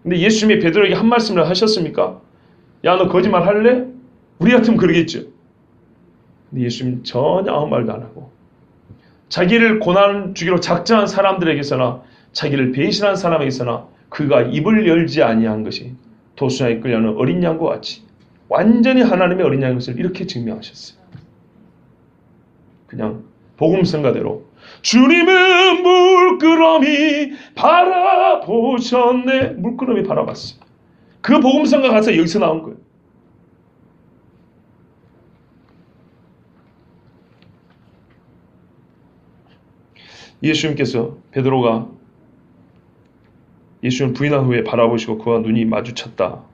근데 예수님이 베드로에게 한 말씀을 하셨습니까? 야, 너 거짓말 할래? 우리 같으면 그러겠죠. 근데 예수님 전혀 아무 말도 안 하고, 자기를 고난 주기로 작정한 사람들에게서나 자기를 배신한 사람에게서나 그가 입을 열지 아니한 것이 도수장에 끌려는 어린 양과 같이 완전히 하나님의 어린 양인 것을 이렇게 증명하셨어요. 그냥 복음 성가대로 주님은 물끄러미 바라보셨네. 물끄러미 바라봤어요. 그 복음 성가 가서 여기서 나온 거예요. 예수님께서 베드로가 예수님을 부인한 후에 바라보시고 그와 눈이 마주쳤다.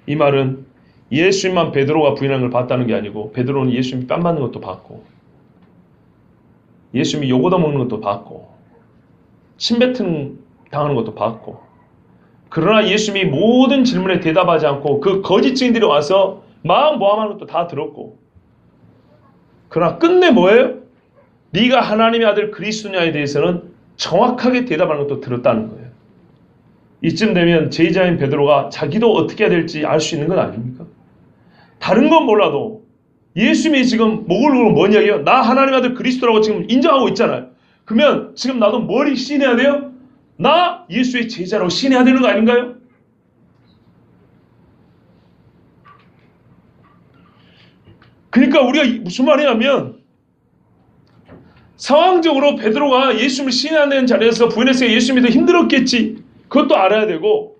이 말은 예수님만 베드로가 부인한 걸 봤다는 게 아니고, 베드로는 예수님이 뺨 맞는 것도 봤고, 예수님이 욕 얻어먹는 것도 봤고, 침뱉은 당하는 것도 봤고, 그러나 예수님이 모든 질문에 대답하지 않고 그 거짓 증인들이 와서 마음 모함하는 것도 다 들었고, 그러나 끝내 뭐예요? 네가 하나님의 아들 그리스도냐에 대해서는 정확하게 대답하는 것도 들었다는 거예요. 이쯤 되면 제자인 베드로가 자기도 어떻게 해야 될지 알 수 있는 건 아닙니까? 다른 건 몰라도 예수님이 지금 목을 걸고 뭔 이야기예요? 나 하나님의 아들 그리스도라고 지금 인정하고 있잖아요. 그러면 지금 나도 뭘 시인해야 돼요? 나 예수의 제자라고 시인해야 되는 거 아닌가요? 그러니까 우리가 무슨 말이냐면, 상황적으로 베드로가 예수님을 시인하는 자리에서 부인했으니까 예수님이 더 힘들었겠지. 그것도 알아야 되고,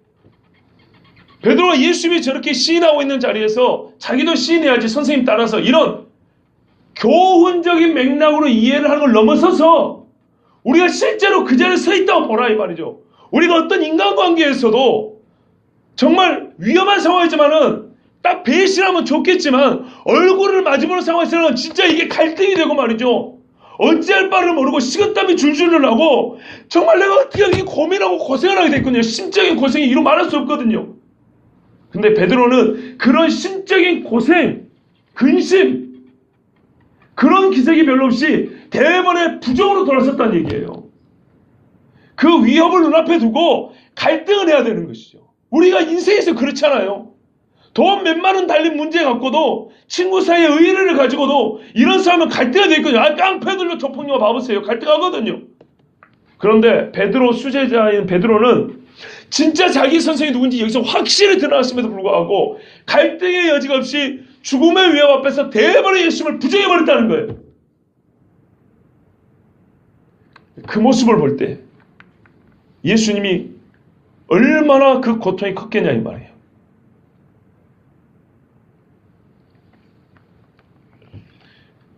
베드로가 예수님이 저렇게 시인하고 있는 자리에서 자기도 시인해야지 선생님 따라서, 이런 교훈적인 맥락으로 이해를 하는 걸 넘어서서 우리가 실제로 그 자리에 서 있다고 보라 이 말이죠. 우리가 어떤 인간관계에서도 정말 위험한 상황이지만은 딱 배신하면 좋겠지만 얼굴을 마주보는 상황에서는 진짜 이게 갈등이 되고 말이죠. 어찌할 바를 모르고 식은땀이 줄줄 나고 정말 내가 어떻게 하게 고민하고 고생을 하게 됐거든요. 심적인 고생이 이루 말할 수 없거든요. 근데 베드로는 그런 심적인 고생, 근심, 그런 기색이 별로 없이 대번에 부정으로 돌아섰다는 얘기예요. 그 위협을 눈앞에 두고 갈등을 해야 되는 것이죠. 우리가 인생에서 그렇잖아요. 돈 몇만 원 달린 문제 갖고도, 친구 사이에 의의를 가지고도 이런 싸움은 갈등이 되거든요. 깡패 들려 조폭님과 봐보세요. 갈등하거든요. 그런데 베드로, 수제자인 베드로는 진짜 자기 선생이 누군지 여기서 확실히 드러났음에도 불구하고 갈등의 여지가 없이 죽음의 위협 앞에서 대번에 예수님을 부정해버렸다는 거예요. 그 모습을 볼 때 예수님이 얼마나 그 고통이 컸겠냐 이 말이에요.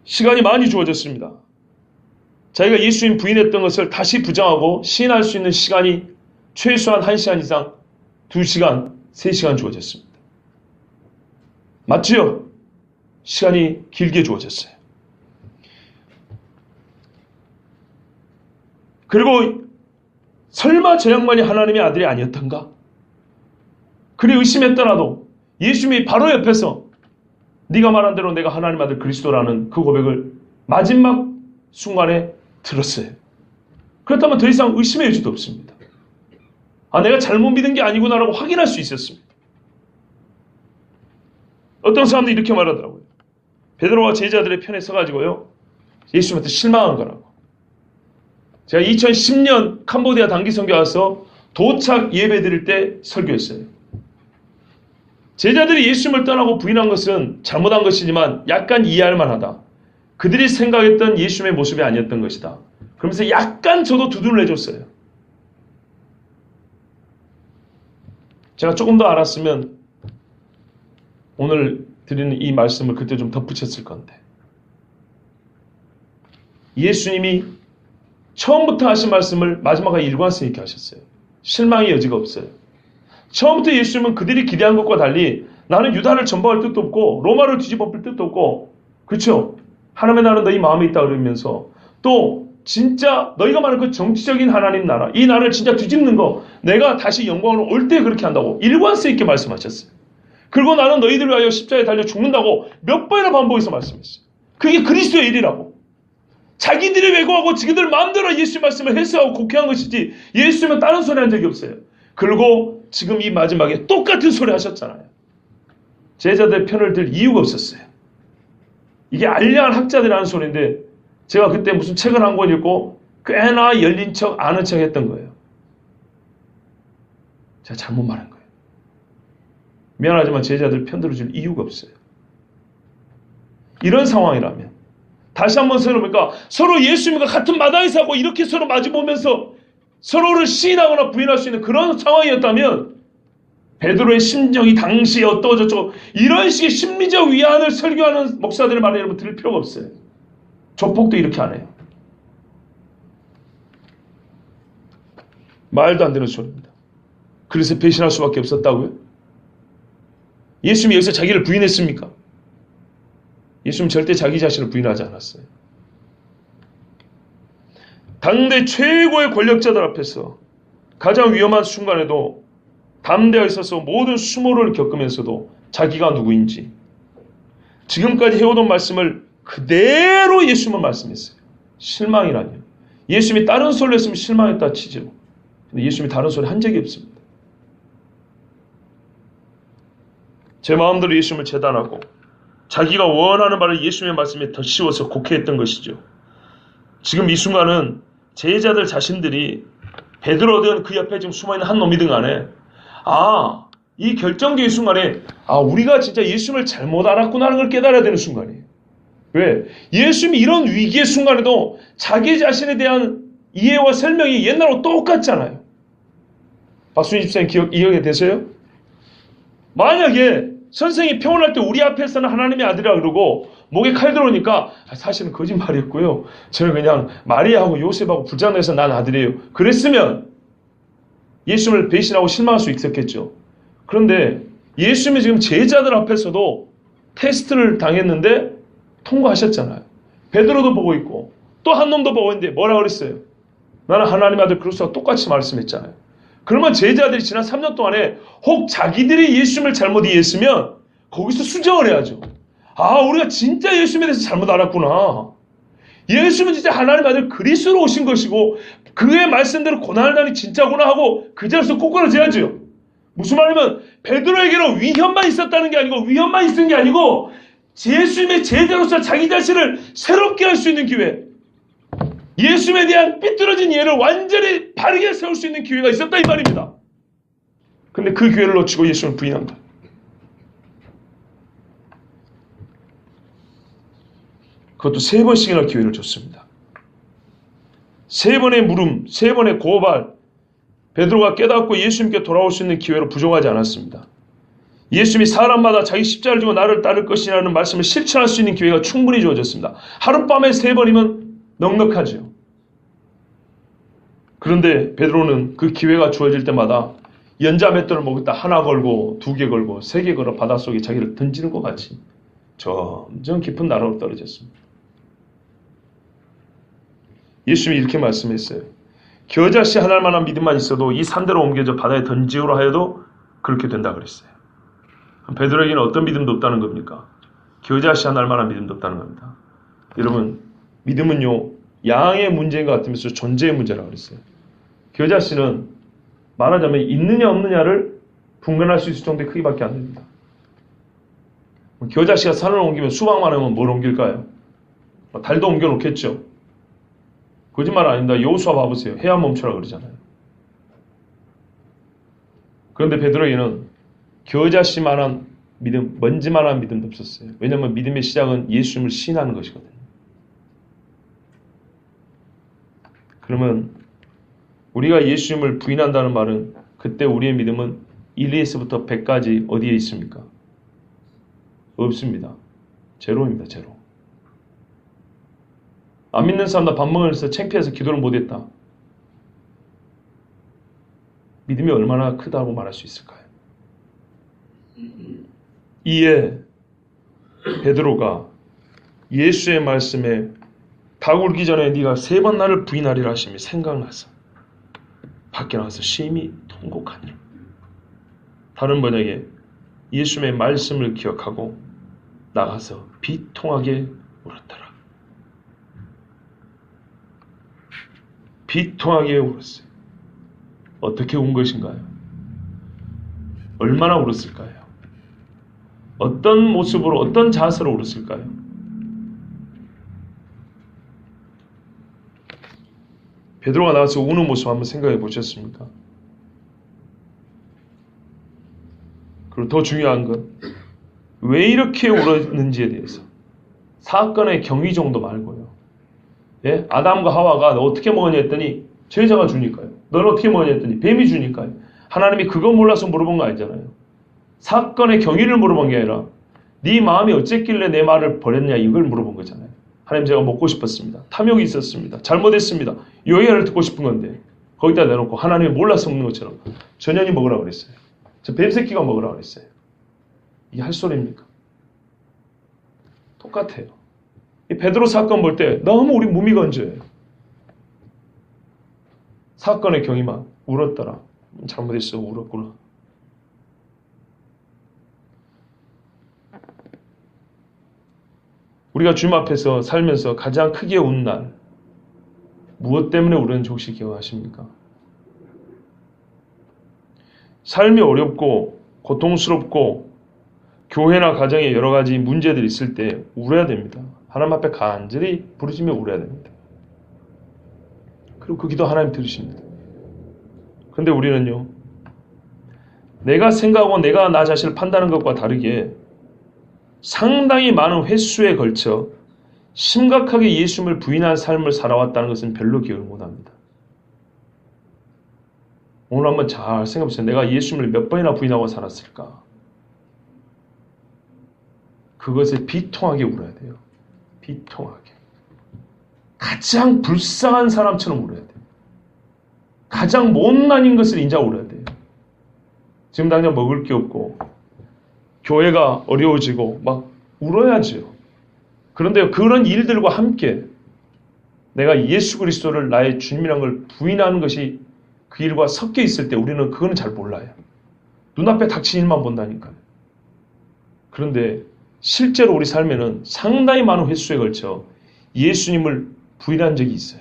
시간이 많이 주어졌습니다. 자기가 예수님 부인했던 것을 다시 부정하고 시인할 수 있는 시간이 최소한 1시간 이상 2시간, 3시간 주어졌습니다. 맞지요? 시간이 길게 주어졌어요. 그리고 설마 저 양반이 하나님의 아들이 아니었던가? 그리 의심했더라도 예수님이 바로 옆에서 네가 말한 대로 내가 하나님 아들 그리스도라는 그 고백을 마지막 순간에 들었어요. 그렇다면 더 이상 의심의 여지도 없습니다. 아, 내가 잘못 믿은 게 아니구나라고 확인할 수 있었습니다. 어떤 사람들이 이렇게 말하더라고요. 베드로와 제자들의 편에 서가지고요, 예수님한테 실망한 거라고. 제가 2010년 캄보디아 단기 선교 와서 도착 예배 드릴 때 설교했어요. 제자들이 예수님을 떠나고 부인한 것은 잘못한 것이지만 약간 이해할 만하다. 그들이 생각했던 예수님의 모습이 아니었던 것이다. 그러면서 약간 저도 두둔을 해줬어요. 제가 조금 더 알았으면 오늘 드리는 이 말씀을 그때 좀 덧붙였을 건데, 예수님이 처음부터 하신 말씀을 마지막에 일관성 있게 하셨어요. 실망의 여지가 없어요. 처음부터 예수님은 그들이 기대한 것과 달리 나는 유다를 전복할 뜻도 없고 로마를 뒤집어 엎을 뜻도 없고, 그렇죠? 하나님의 나라는 너희 마음에 있다 그러면서 또 진짜 너희가 말하는 그 정치적인 하나님 나라, 이 나라를 진짜 뒤집는 거, 내가 다시 영광으로 올 때 그렇게 한다고 일관성 있게 말씀하셨어요. 그리고 나는 너희들을 위하여 십자가에 달려 죽는다고 몇 번이나 반복해서 말씀했어요. 그게 그리스도의 일이라고. 자기들이 왜곡하고 자기들 마음대로 예수 말씀을 해석하고 곡해한 것이지 예수님은 다른 소리 한 적이 없어요. 그리고 지금 이 마지막에 똑같은 소리 하셨잖아요. 제자들 편을 들 이유가 없었어요. 이게 알량한 학자들이 하는 소리인데 제가 그때 무슨 책을 한 권 읽고 꽤나 열린 척 아는 척 했던 거예요. 제가 잘못 말한 거예요. 미안하지만 제자들 편 들어줄 이유가 없어요. 이런 상황이라면 다시 한번 서로 보니까 서로 예수님과 같은 마당에서 하고 이렇게 서로 마주보면서 서로를 시인하거나 부인할 수 있는 그런 상황이었다면 베드로의 심정이 당시에 어떠저쩌고 이런 식의 심리적 위안을 설교하는 목사들의 말을 여러분 들을 필요가 없어요. 조폭도 이렇게 안 해요. 말도 안 되는 소리입니다. 그래서 배신할 수밖에 없었다고요? 예수님이 여기서 자기를 부인했습니까? 예수님은 절대 자기 자신을 부인하지 않았어요. 당대 최고의 권력자들 앞에서 가장 위험한 순간에도 담대하게 서서 모든 수모를 겪으면서도 자기가 누구인지 지금까지 해오던 말씀을 그대로 예수님은 말씀했어요. 실망이라뇨. 예수님이 다른 소리를 했으면 실망했다 치죠. 근데 예수님이 다른 소리 한 적이 없습니다. 제 마음대로 예수님을 재단하고 자기가 원하는 말을 예수님의 말씀에 더 씌워서 곡해했던 것이죠. 지금 이 순간은 제자들 자신들이 베드로든 그 옆에 지금 숨어있는 한 놈이든 간에 이 결정적인 순간에 우리가 진짜 예수님을 잘못 알았구나라는 걸 깨달아야 되는 순간이에요. 왜? 예수님이 이런 위기의 순간에도 자기 자신에 대한 이해와 설명이 옛날하고 똑같잖아요. 박순희 집사님 기억이 되세요? 만약에 선생이 평온할 때 우리 앞에서는 하나님의 아들이라 그러고 목에 칼 들어오니까 사실은 거짓말이었고요. 저는 그냥 마리아하고 요셉하고 불장난해서 난 아들이에요. 그랬으면 예수님을 배신하고 실망할 수 있었겠죠. 그런데 예수님이 지금 제자들 앞에서도 테스트를 당했는데 통과하셨잖아요. 베드로도 보고 있고 또 한 놈도 보고 있는데 뭐라 그랬어요? 나는 하나님의 아들 그리스도와 똑같이 말씀했잖아요. 그러면 제자들이 지난 3년 동안에 혹 자기들이 예수님을 잘못 이해했으면 거기서 수정을 해야죠. 우리가 진짜 예수님에 대해서 잘못 알았구나. 예수님은 진짜 하나님의 아들 그리스도로 오신 것이고 그의 말씀대로 고난을 당이 진짜구나 하고 그 자리에서 꼬꾸라져야죠. 무슨 말이냐면 베드로에게는 위험만 있었다는 게 아니고 위험만 있은 게 아니고 예수님의 제자로서 자기 자신을 새롭게 할 수 있는 기회, 예수님에 대한 삐뚤어진 이해를 완전히 바르게 세울 수 있는 기회가 있었다 이 말입니다. 근데 그 기회를 놓치고 예수님을 부인한 거예요. 그것도 3번씩이나 기회를 줬습니다. 3번의 물음, 3번의 고발, 베드로가 깨닫고 예수님께 돌아올 수 있는 기회로 부족하지 않았습니다. 예수님이 사람마다 자기 십자가를 지고 나를 따를 것이라는 말씀을 실천할 수 있는 기회가 충분히 주어졌습니다. 하룻밤에 3번이면 넉넉하죠. 그런데 베드로는 그 기회가 주어질 때마다 연자 맷돌을 먹었다 하나 걸고 2개 걸고 3개 걸어 바닷속에 자기를 던지는 것 같이 점점 깊은 나라로 떨어졌습니다. 예수님이 이렇게 말씀했어요. 겨자씨 한 알만한 믿음만 있어도 이 산대로 옮겨져 바다에 던지우라 하여도 그렇게 된다 그랬어요. 베드로에게는 어떤 믿음도 없다는 겁니까? 겨자씨 한 알만한 믿음도 없다는 겁니다. 여러분, 믿음은요, 양의 문제인 것 같으면서 존재의 문제라고 그랬어요. 겨자씨는 말하자면 있느냐 없느냐를 분간할 수 있을 정도의 크기밖에 안 됩니다. 겨자씨가 산을 옮기면 수박만 하면 뭘 옮길까요? 달도 옮겨놓겠죠. 거짓말 아닙니다. 여호수아 봐보세요. 해안 멈추라 그러잖아요. 그런데 베드로에게는 겨자씨만한 믿음, 먼지만한 믿음도 없었어요. 왜냐하면 믿음의 시작은 예수님을 신하는 것이거든요. 그러면 우리가 예수님을 부인한다는 말은 그때 우리의 믿음은 1에서부터 100까지 어디에 있습니까? 없습니다. 제로입니다. 제로. 안 믿는 사람도 밥 먹으면서 창피해서 기도를 못했다. 믿음이 얼마나 크다고 말할 수 있을까요? 이에 베드로가 예수의 말씀에 닭 울기 전에 네가 3번 나를 부인하리라 하심이 생각나서 밖에 나가서 심히 통곡하니. 다른 번역에 예수님의 말씀을 기억하고 나가서 비통하게 울었더라. 비통하게 울었어요. 어떻게 운 것인가요? 얼마나 울었을까요? 어떤 모습으로, 어떤 자세로 울었을까요? 베드로가 나와서 우는 모습 한번 생각해 보셨습니까? 그리고 더 중요한 건 왜 이렇게 울었는지에 대해서 사건의 경위 정도 말고요. 예? 아담과 하와가 너 어떻게 먹었냐 했더니 제자가 주니까요. 너는 어떻게 먹었냐 했더니 뱀이 주니까요. 하나님이 그거 몰라서 물어본 거 아니잖아요. 사건의 경위를 물어본 게 아니라 네 마음이 어쨌길래 내 말을 버렸냐 이걸 물어본 거잖아요. 하나님 제가 먹고 싶었습니다. 탐욕이 있었습니다. 잘못했습니다. 이 얘기를 듣고 싶은 건데 거기다 내놓고 하나님이 몰라서 먹는 것처럼 전현이 먹으라고 그랬어요. 저 뱀새끼가 먹으라고 그랬어요. 이게 할 소리입니까? 똑같아요. 이 베드로 사건 볼 때 너무 우리 무미건조해요. 사건의 경위만 울었더라. 잘못했어. 울었구나. 우리가 주님 앞에서 살면서 가장 크게 운 날 무엇 때문에 울었는지 혹시 기억하십니까? 삶이 어렵고 고통스럽고 교회나 가정에 여러 가지 문제들이 있을 때 울어야 됩니다. 하나님 앞에 간절히 부르짖며 울어야 됩니다. 그리고 그 기도 하나님 들으십니다. 그런데 우리는요, 내가 생각하고 내가 나 자신을 판단하는 것과 다르게 상당히 많은 횟수에 걸쳐 심각하게 예수님을 부인한 삶을 살아왔다는 것은 별로 기억을 못합니다. 오늘 한번 잘 생각해보세요. 내가 예수님을 몇 번이나 부인하고 살았을까? 그것을 비통하게 울어야 돼요. 비통하게. 가장 불쌍한 사람처럼 울어야 돼요. 가장 못난인 것을 인자 울어야 돼요. 지금 당장 먹을 게 없고 교회가 어려워지고 막 울어야죠. 그런데 그런 일들과 함께 내가 예수 그리스도를 나의 주님이라는 걸 부인하는 것이 그 일과 섞여 있을 때 우리는 그거는 잘 몰라요. 눈앞에 닥친 일만 본다니까요. 그런데 실제로 우리 삶에는 상당히 많은 횟수에 걸쳐 예수님을 부인한 적이 있어요.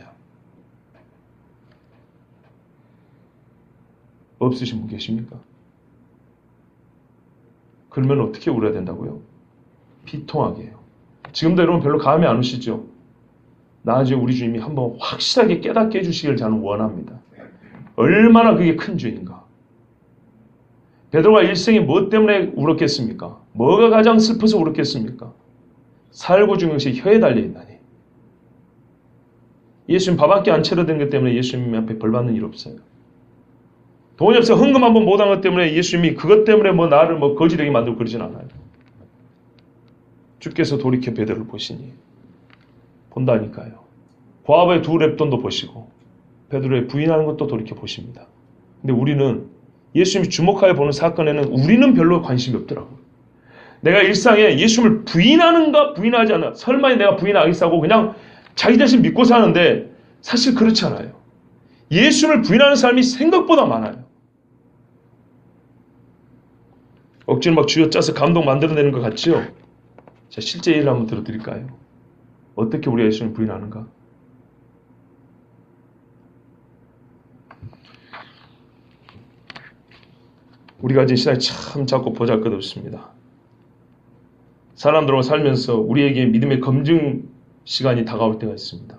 없으신 분 계십니까? 그러면 어떻게 울어야 된다고요? 비통하게 해요. 지금도 여러분 별로 감이 안 오시죠? 나중에 우리 주님이 한번 확실하게 깨닫게 해주시길 저는 원합니다. 얼마나 그게 큰 죄인가. 베드로가 일생에 무엇 때문에 울었겠습니까? 뭐가 가장 슬퍼서 울었겠습니까? 살고 죽는 것이 혀에 달려있나니. 예수님 밥 한 끼 안 차려드린 것 때문에 예수님 앞에 벌 받는 일 없어요. 돈이 없어 헌금 한번 못한 것 때문에 예수님이 그것 때문에 뭐 나를 뭐 거지되게 만들고 그러진 않아요. 주께서 돌이켜 베드로를 보시니 본다니까요. 과부의 2렙돈도 보시고 베드로의 부인하는 것도 돌이켜 보십니다. 근데 우리는 예수님이 주목하여 보는 사건에는 우리는 별로 관심이 없더라고요. 내가 일상에 예수님을 부인하는가 부인하지 않나, 설마 내가 부인하겠다고 그냥 자기 자신 믿고 사는데 사실 그렇지 않아요. 예수님을 부인하는 사람이 생각보다 많아요. 억지로 막 쥐어짜서 감동 만들어내는 것 같죠? 자, 실제 예를 한번 들어드릴까요? 어떻게 우리가 예수님을 부인하는가? 우리가 이제 시간이 참 작고 보잘것없습니다. 사람들하고 살면서 우리에게 믿음의 검증 시간이 다가올 때가 있습니다.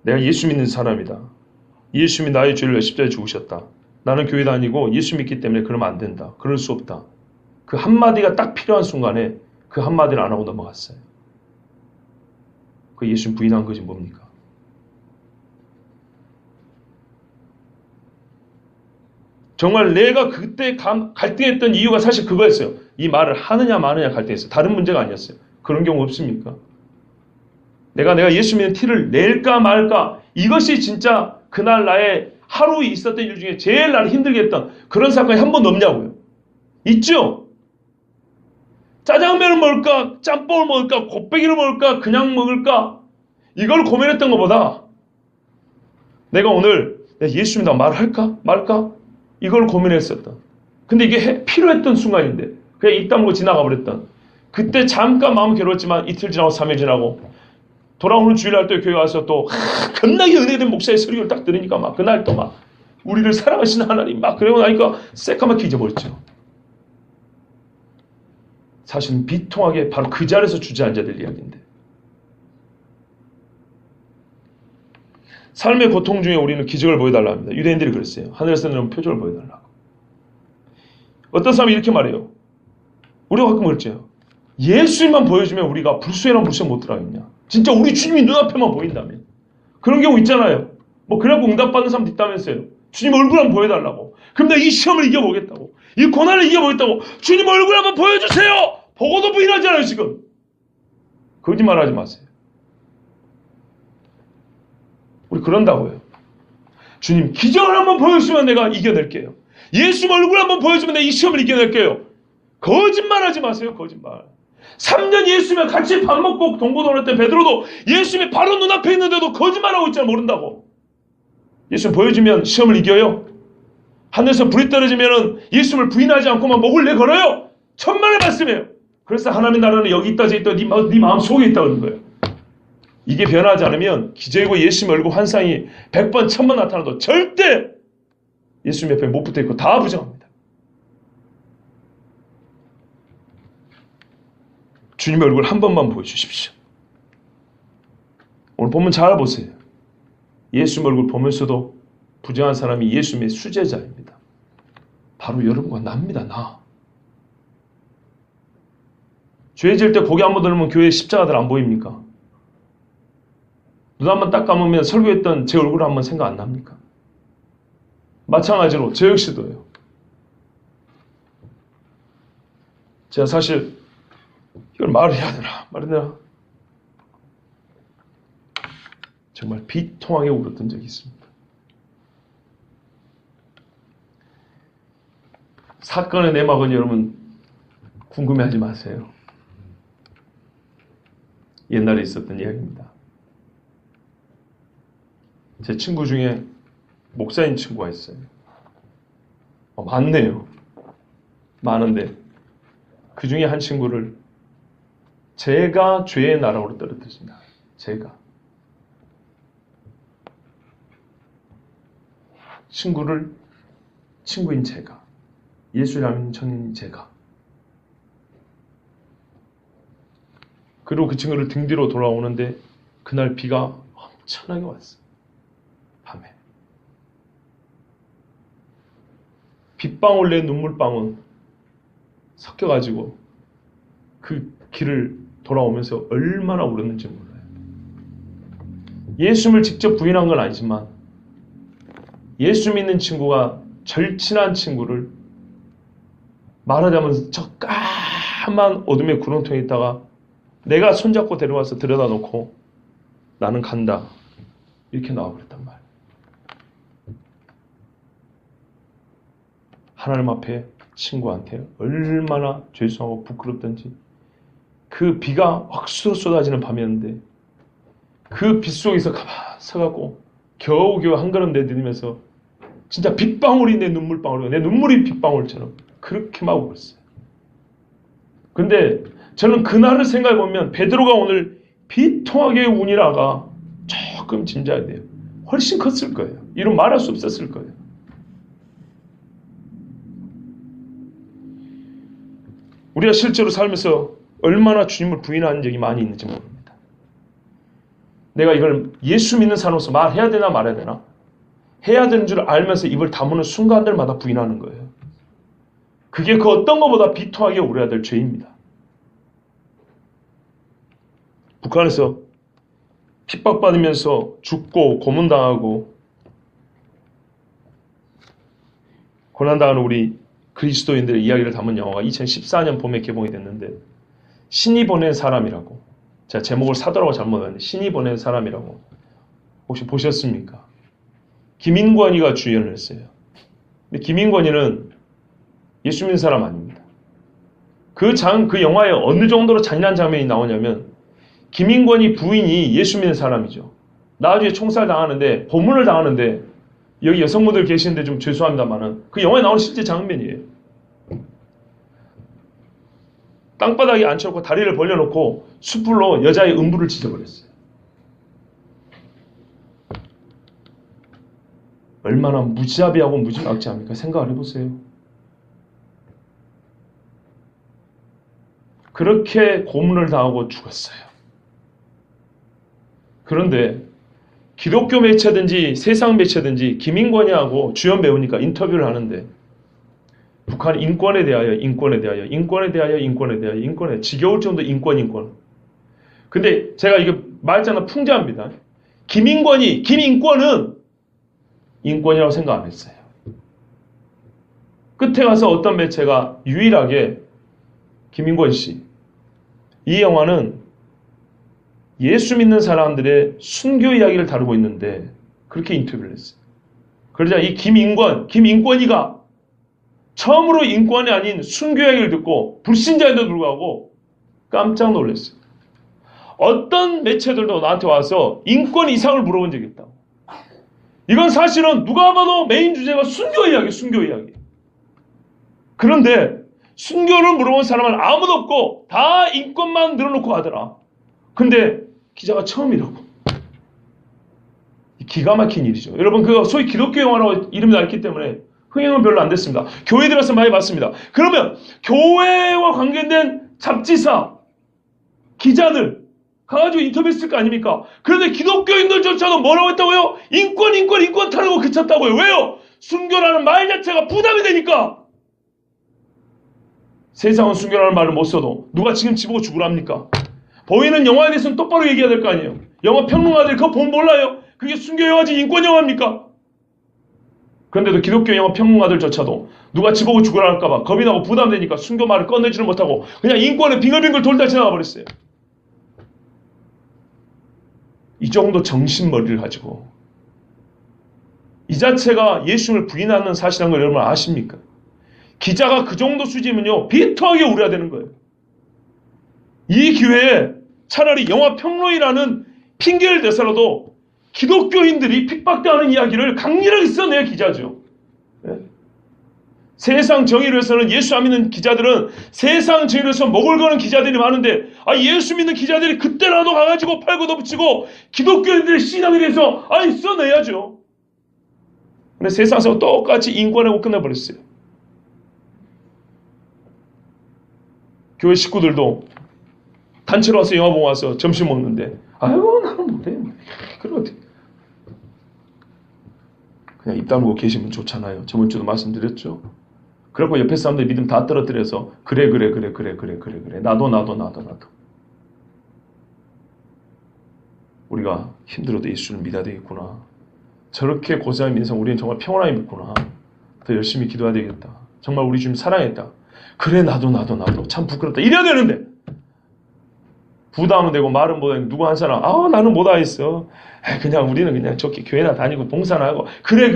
내가 예수 믿는 사람이다. 예수님이 나의 죄를 십자가에 죽으셨다. 나는 교회 다니고 예수 믿기 때문에 그러면 안 된다. 그럴 수 없다. 그 한마디가 딱 필요한 순간에 그 한마디를 안 하고 넘어갔어요. 그 예수님 부인한 것이 뭡니까? 정말 내가 그때 갈등했던 이유가 사실 그거였어요. 이 말을 하느냐 마느냐 갈등했어요. 다른 문제가 아니었어요. 그런 경우 없습니까? 내가 예수 믿는 티를 낼까 말까, 이것이 진짜 그날 나의 하루 있었던 일 중에 제일 나를 힘들게 했던 그런 사건이 한 번도 없냐고요. 있죠? 짜장면을 먹을까, 짬뽕을 먹을까, 곱빼기를 먹을까, 그냥 먹을까, 이걸 고민했던 것보다 내가 오늘 예수 믿는다고 말할까 말까, 이걸 고민했었던. 근데 이게 필요했던 순간인데 그냥 입 다물고 지나가 버렸던. 그때 잠깐 마음은 괴로웠지만 이틀 지나고 3일 지나고 돌아오는 주일날 또 교회 와서 또 겁나게 은혜된 목사의 설교를 딱 들으니까 막 그날 또 막 우리를 사랑하시는 하나님 막 그러고 나니까 새까맣게 잊어버렸죠. 사실은 비통하게 바로 그 자리에서 주저앉아야 될 이야기인데, 삶의 고통 중에 우리는 기적을 보여달라 합니다. 유대인들이 그랬어요. 하늘에서 내려온 표적을 보여달라고. 어떤 사람이 이렇게 말해요. 우리가 가끔 그랬죠. 예수님만 보여주면 우리가 불수해랑 불수 못 들어가겠냐. 진짜 우리 주님이 눈앞에만 보인다면. 그런 경우 있잖아요. 뭐 그래갖고 응답받는 사람도 있다면서요. 주님 얼굴 한번 보여달라고. 그럼 내가 이 시험을 이겨보겠다고. 이 고난을 이겨보겠다고. 주님 얼굴 한번 보여주세요. 보고도 부인하잖아요 지금. 거짓말하지 마세요. 우리 그런다고요. 주님 기적을 한번 보여주시면 내가 이겨낼게요. 예수 얼굴 한번 보여주면 내가 이 시험을 이겨낼게요. 거짓말하지 마세요. 거짓말. 3년 예수님과 같이 밥 먹고 동고 돌았던 베드로도 예수님이 바로 눈앞에 있는데도 거짓말하고 있잖아. 모른다고. 예수님 보여주면 시험을 이겨요. 하늘에서 불이 떨어지면 예수님을 부인하지 않고만 목을 내걸어요. 천만의 말씀이에요. 그래서 하나님의 나라는 여기 있다 저기 있다 네 마음 속에 있다 그러는 거예요. 이게 변하지 않으면 기적이고 예수님 얼굴 환상이 100번 1000번 나타나도 절대 예수님 옆에 못 붙어있고 다 부정합니다. 주님의 얼굴 한 번만 보여주십시오. 오늘 본문 잘 보세요. 예수님 얼굴 보면서도 부정한 사람이 예수님의 수제자입니다. 바로 여러분과 나입니다. 나. 죄 지을 때 고개 한번 들으면 교회 십자가들 안 보입니까? 눈 한번 딱 감으면 설교했던 제 얼굴 한번 생각 안 납니까? 마찬가지로 저 역시도요. 제가 사실 이걸 말을 해야 되나 말해야 정말 비통하게 울었던 적이 있습니다. 사건의 내막은 여러분 궁금해하지 마세요. 옛날에 있었던 이야기입니다. 제 친구 중에 목사인 친구가 있어요. 많네요. 많은데 그 중에 한 친구를 제가 죄의 나락으로 떨어뜨렸습니다. 제가. 친구인 제가. 예수를 믿는 청년인 제가. 그리고 그 친구를 등 뒤로 돌아오는데 그날 비가 엄청나게 왔어요. 밤에. 빗방울 내 눈물방울 섞여가지고 그 길을 돌아오면서 얼마나 울었는지 몰라요. 예수님을 직접 부인한 건 아니지만 예수 믿는 친구가 절친한 친구를 말하자면 저 까만 어둠의 구렁텅이에 있다가 내가 손잡고 데려와서 들여다 놓고 나는 간다. 이렇게 나와버렸단 말이에요. 하나님 앞에 친구한테 얼마나 죄송하고 부끄럽던지 그 비가 확수로 쏟아지는 밤이었는데 그 빛 속에서 가만 서갖고 겨우겨우 한 걸음 내디디면서 진짜 빗방울이 내 눈물방울이고 내 눈물이 빗방울처럼 그렇게 막 울었어요. 근데 저는 그날을 생각해보면 베드로가 오늘 비통하게 운이라가 조금 짐작이 돼요. 훨씬 컸을 거예요. 이런 말할 수 없었을 거예요. 우리가 실제로 살면서 얼마나 주님을 부인하는 적이 많이 있는지 모릅니다. 내가 이걸 예수 믿는 사람으로서 말해야 되나 말아야 되나? 해야 되는 줄 알면서 입을 다무는 순간들마다 부인하는 거예요. 그게 그 어떤 것보다 비통하게 울어야 될 죄입니다. 북한에서 핍박받으면서 죽고 고문당하고 고난당하는 우리 그리스도인들의 이야기를 담은 영화가 2014년 봄에 개봉이 됐는데 신이 보낸 사람이라고, 제가 제목을 사더라고 잘못 봤는데 신이 보낸 사람이라고 혹시 보셨습니까? 김인권이가 주연을 했어요. 근데 김인권이는 예수 믿는 사람 아닙니다. 그 영화에 어느 정도로 잔인한 장면이 나오냐면 김인권이 부인이 예수 믿는 사람이죠. 나중에 총살 당하는데 고문을 당하는데 여기 여성분들 계시는데 좀 죄송합니다만은 그 영화에 나오는 실제 장면이에요. 땅바닥에 앉혀놓고 다리를 벌려놓고 숯불로 여자의 음부를 찢어버렸어요. 얼마나 무지잡이하고 무지막지합니까? 생각을 해보세요. 그렇게 고문을 당하고 죽었어요. 그런데 기독교 매체든지 세상 매체든지 김인권이하고 주연 배우니까 인터뷰를 하는데 북한 인권에 대하여 지겨울 정도 인권. 근데 제가 이거 말장난 풍자합니다. 김인권은 인권이라고 생각 안 했어요. 끝에 가서 어떤 매체가 유일하게 김인권 씨, 이 영화는 예수 믿는 사람들의 순교 이야기를 다루고 있는데 그렇게 인터뷰를 했어요. 그러자 이 김인권이가 처음으로 인권이 아닌 순교 이야기를 듣고 불신자에도 불구하고 깜짝 놀랐어요. 어떤 매체들도 나한테 와서 인권 이상을 물어본 적이 있다고. 이건 사실은 누가 봐도 메인 주제가 순교 이야기. 그런데 순교를 물어본 사람은 아무도 없고 다 인권만 늘어놓고 하더라. 근데 기자가 처음이라고. 기가 막힌 일이죠. 여러분 그 소위 기독교 영화라고 이름이 났기 때문에 흥행은 별로 안 됐습니다. 교회 들어서 많이 봤습니다. 그러면 교회와 관계된 잡지사, 기자들 가가지고 인터뷰했을 거 아닙니까? 그런데 기독교인들조차도 뭐라고 했다고요? 인권 타라고 그쳤다고요. 왜요? 순교라는 말 자체가 부담이 되니까. 세상은 순교라는 말을 못 써도 누가 지금 지보고 죽으랍니까? 보이는 영화에 대해서는 똑바로 얘기해야 될 거 아니에요. 영화 평론가들 그거 보면 몰라요? 그게 순교 영화지 인권 영화입니까? 그런데도 기독교 영화 평론가들조차도 누가 지보고 죽으라 할까봐 겁이 나고 부담되니까 순교 말을 꺼내지를 못하고 그냥 인권에 빙글빙글 돌다 지나가 버렸어요. 이 정도 정신머리를 가지고 이 자체가 예수님을 부인하는 사실인 걸 여러분 아십니까? 기자가 그 정도 수지면요 비통하게 울어야 되는 거예요. 이 기회에 차라리 영화 평론이라는 핑계를 대서라도 기독교인들이 핍박당하는 이야기를 강렬하게 써내야 기자죠. 네? 세상 정의를 위해서는 예수 안 믿는 기자들은 세상 정의를 위해서 목을 거는 기자들이 많은데 예수 믿는 기자들이 그때라도 가가지고 팔고 덮치고 기독교인들의 신앙에 대해서 써내야죠. 근데 세상에서 똑같이 인권하고 끝내버렸어요. 교회 식구들도 단체로 와서 영화 보고 와서 점심 먹는데 아이고 나는 못해. 그래 어떻게 그냥 입 다물고 계시면 좋잖아요. 저번주도 말씀드렸죠. 그리고 옆에 사람들 믿음 다 떨어뜨려서 그래 나도 우리가 힘들어도 예수를 믿어야 되겠구나. 저렇게 고생한 인생 우리는 정말 평온하게 믿구나. 더 열심히 기도해야 되겠다. 정말 우리 주님 사랑했다. 그래 나도 참 부끄럽다. 이래야 되는데 부담은 되고 말은 못하고 누구 한 사람 나는 못하겠어. 그냥 우리는 그냥 저기 교회나 다니고 봉사나 하고 그래.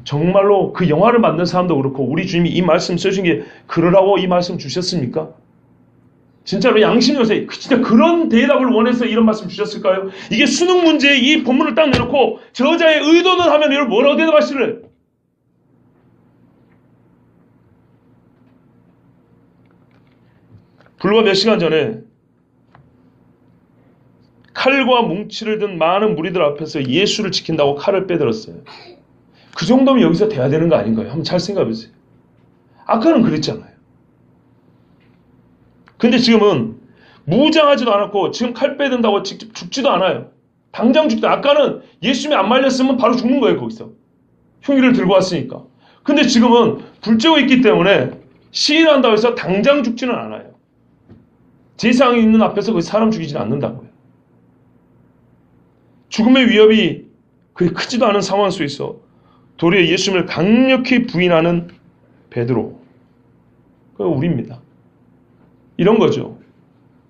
정말로 그 영화를 만든 사람도 그렇고 우리 주님이 이 말씀 써주신 게 그러라고 이 말씀 주셨습니까? 진짜로 양심이 오세요. 진짜 그런 대답을 원해서 이런 말씀 주셨을까요? 이게 수능 문제에 이 본문을 딱 내놓고 저자의 의도는 하면 이걸 뭐라고 대답하시래? 불과 몇 시간 전에 칼과 뭉치를 든 많은 무리들 앞에서 예수를 지킨다고 칼을 빼들었어요. 그 정도면 여기서 돼야 되는 거 아닌가요? 한번 잘 생각해보세요. 아까는 그랬잖아요. 근데 지금은 무장하지도 않았고 지금 칼 빼든다고 직접 죽지도 않아요. 당장 죽지도 아까는 예수님이 안 말렸으면 바로 죽는 거예요. 거기서. 흉기를 들고 왔으니까. 근데 지금은 불쬐고 있기 때문에 시인한다고 해서 당장 죽지는 않아요. 제사장이 있는 앞에서 그 사람 죽이지는 않는다고요. 죽음의 위협이 그리 크지도 않은 상황 속에서 도리어 예수님을 강력히 부인하는 베드로. 그건 우리입니다. 이런 거죠.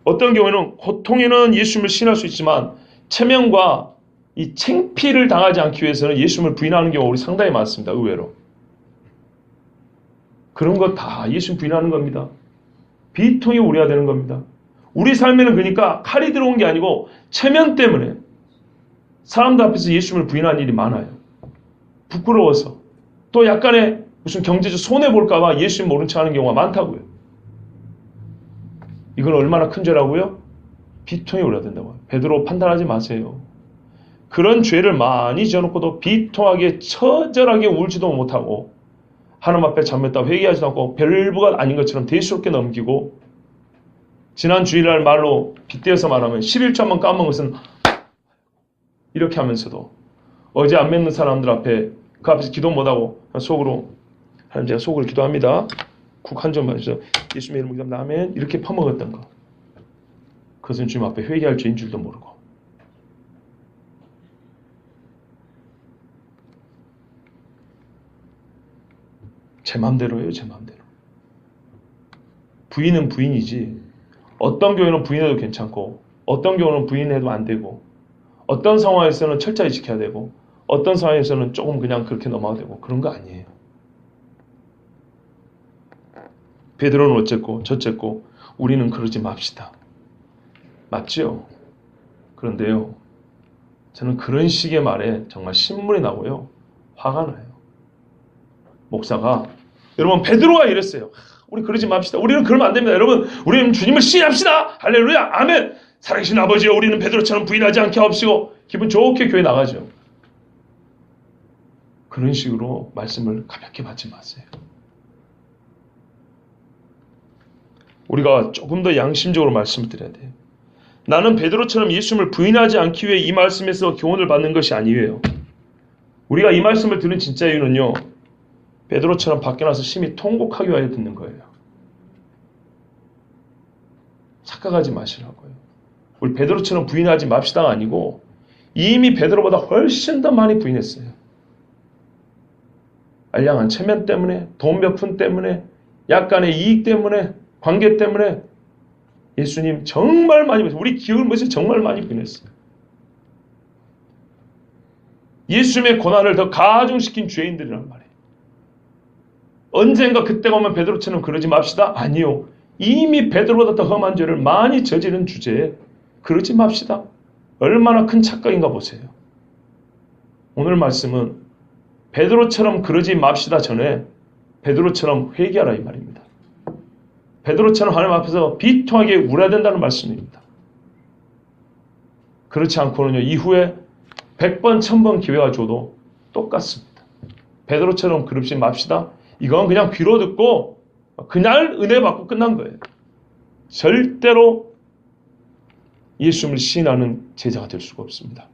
어떤 경우에는 고통에는 예수님을 신할 수 있지만 체면과 이 창피를 당하지 않기 위해서는 예수님을 부인하는 경우가 우리 상당히 많습니다. 의외로. 그런 거 다 예수님 부인하는 겁니다. 비통이 우려야 되는 겁니다. 우리 삶에는 그러니까 칼이 들어온 게 아니고 체면 때문에 사람들 앞에서 예수님을 부인하는 일이 많아요. 부끄러워서. 또 약간의 무슨 경제적 손해볼까 봐 예수님 모른 척 하는 경우가 많다고요. 이건 얼마나 큰 죄라고요? 비통이 우려야 된다고요. 베드로 판단하지 마세요. 그런 죄를 많이 지어놓고도 비통하게 처절하게 울지도 못하고 하나님 앞에 잘못했다 회개하지도 않고 별부가 아닌 것처럼 대수롭게 넘기고 지난 주일날 말로 빗대어서 말하면 11조 한번 까먹은 것은 이렇게 하면서도 어제 안 믿는 사람들 앞에 그 앞에서 기도 못하고 속으로 하나님 제가 속으로 기도합니다. 국 한 점만 해서 예수님의 이름으로 기도합니다. 아멘 이렇게 퍼먹었던 거. 그것은 주님 앞에 회개할 죄인 줄도 모르고 제 맘대로예요. 제 맘대로. 부인은 부인이지 어떤 교회는 부인해도 괜찮고 어떤 경우는 부인해도 안 되고 어떤 상황에서는 철저히 지켜야 되고 어떤 상황에서는 조금 그냥 그렇게 넘어가도 되고 그런 거 아니에요. 베드로는 어쨌고 저쨌고 우리는 그러지 맙시다. 맞지요? 그런데요. 저는 그런 식의 말에 정말 신물이 나고요. 화가 나요. 목사가 여러분 베드로가 이랬어요. 우리 그러지 맙시다. 우리는 그러면 안 됩니다. 여러분 우리는 주님을 시인합시다. 할렐루야. 아멘. 살아계신 아버지여 우리는 베드로처럼 부인하지 않게 하옵시고 기분 좋게 교회 나가죠. 그런 식으로 말씀을 가볍게 받지 마세요. 우리가 조금 더 양심적으로 말씀을 드려야 돼요. 나는 베드로처럼 예수님을 부인하지 않기 위해 이 말씀에서 교훈을 받는 것이 아니에요. 우리가 이 말씀을 들은 진짜 이유는요. 베드로처럼 밖에 나서 심히 통곡하기 위하여 듣는 거예요. 착각하지 마시라고요. 우리 베드로처럼 부인하지 맙시다가 아니고 이미 베드로보다 훨씬 더 많이 부인했어요. 알량한 체면 때문에, 돈 몇 푼 때문에, 약간의 이익 때문에, 관계 때문에 예수님 정말 많이 부인했어요. 우리 기억을 못해서 정말 많이 부인했어요. 예수님의 고난을 더 가중시킨 죄인들이란 말이에요. 언젠가 그때가 오면 베드로처럼 그러지 맙시다? 아니요. 이미 베드로보다 더 험한 죄를 많이 저지른 주제에 그러지 맙시다. 얼마나 큰 착각인가 보세요. 오늘 말씀은 베드로처럼 그러지 맙시다 전에 베드로처럼 회개하라 이 말입니다. 베드로처럼 하나님 앞에서 비통하게 울어야 된다는 말씀입니다. 그렇지 않고는요. 이후에 100번, 1000번 기회가 줘도 똑같습니다. 베드로처럼 그러지 맙시다. 이건 그냥 귀로 듣고 그날 은혜 받고 끝난 거예요. 절대로 예수님을 시인하는 제자가 될 수가 없습니다.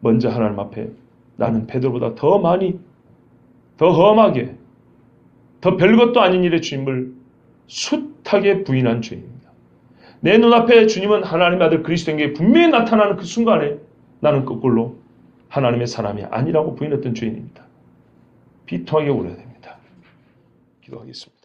먼저 하나님 앞에 나는 베드로보다 더 많이, 더 험하게, 더 별것도 아닌 일의 주님을 숱하게 부인한 죄입니다. 내 눈앞에 주님은 하나님의 아들 그리스도인 게 분명히 나타나는 그 순간에 나는 거꾸로 하나님의 사람이 아니라고 부인했던 죄인입니다. 비통하게 울어야 됩니다. 기도하겠습니다.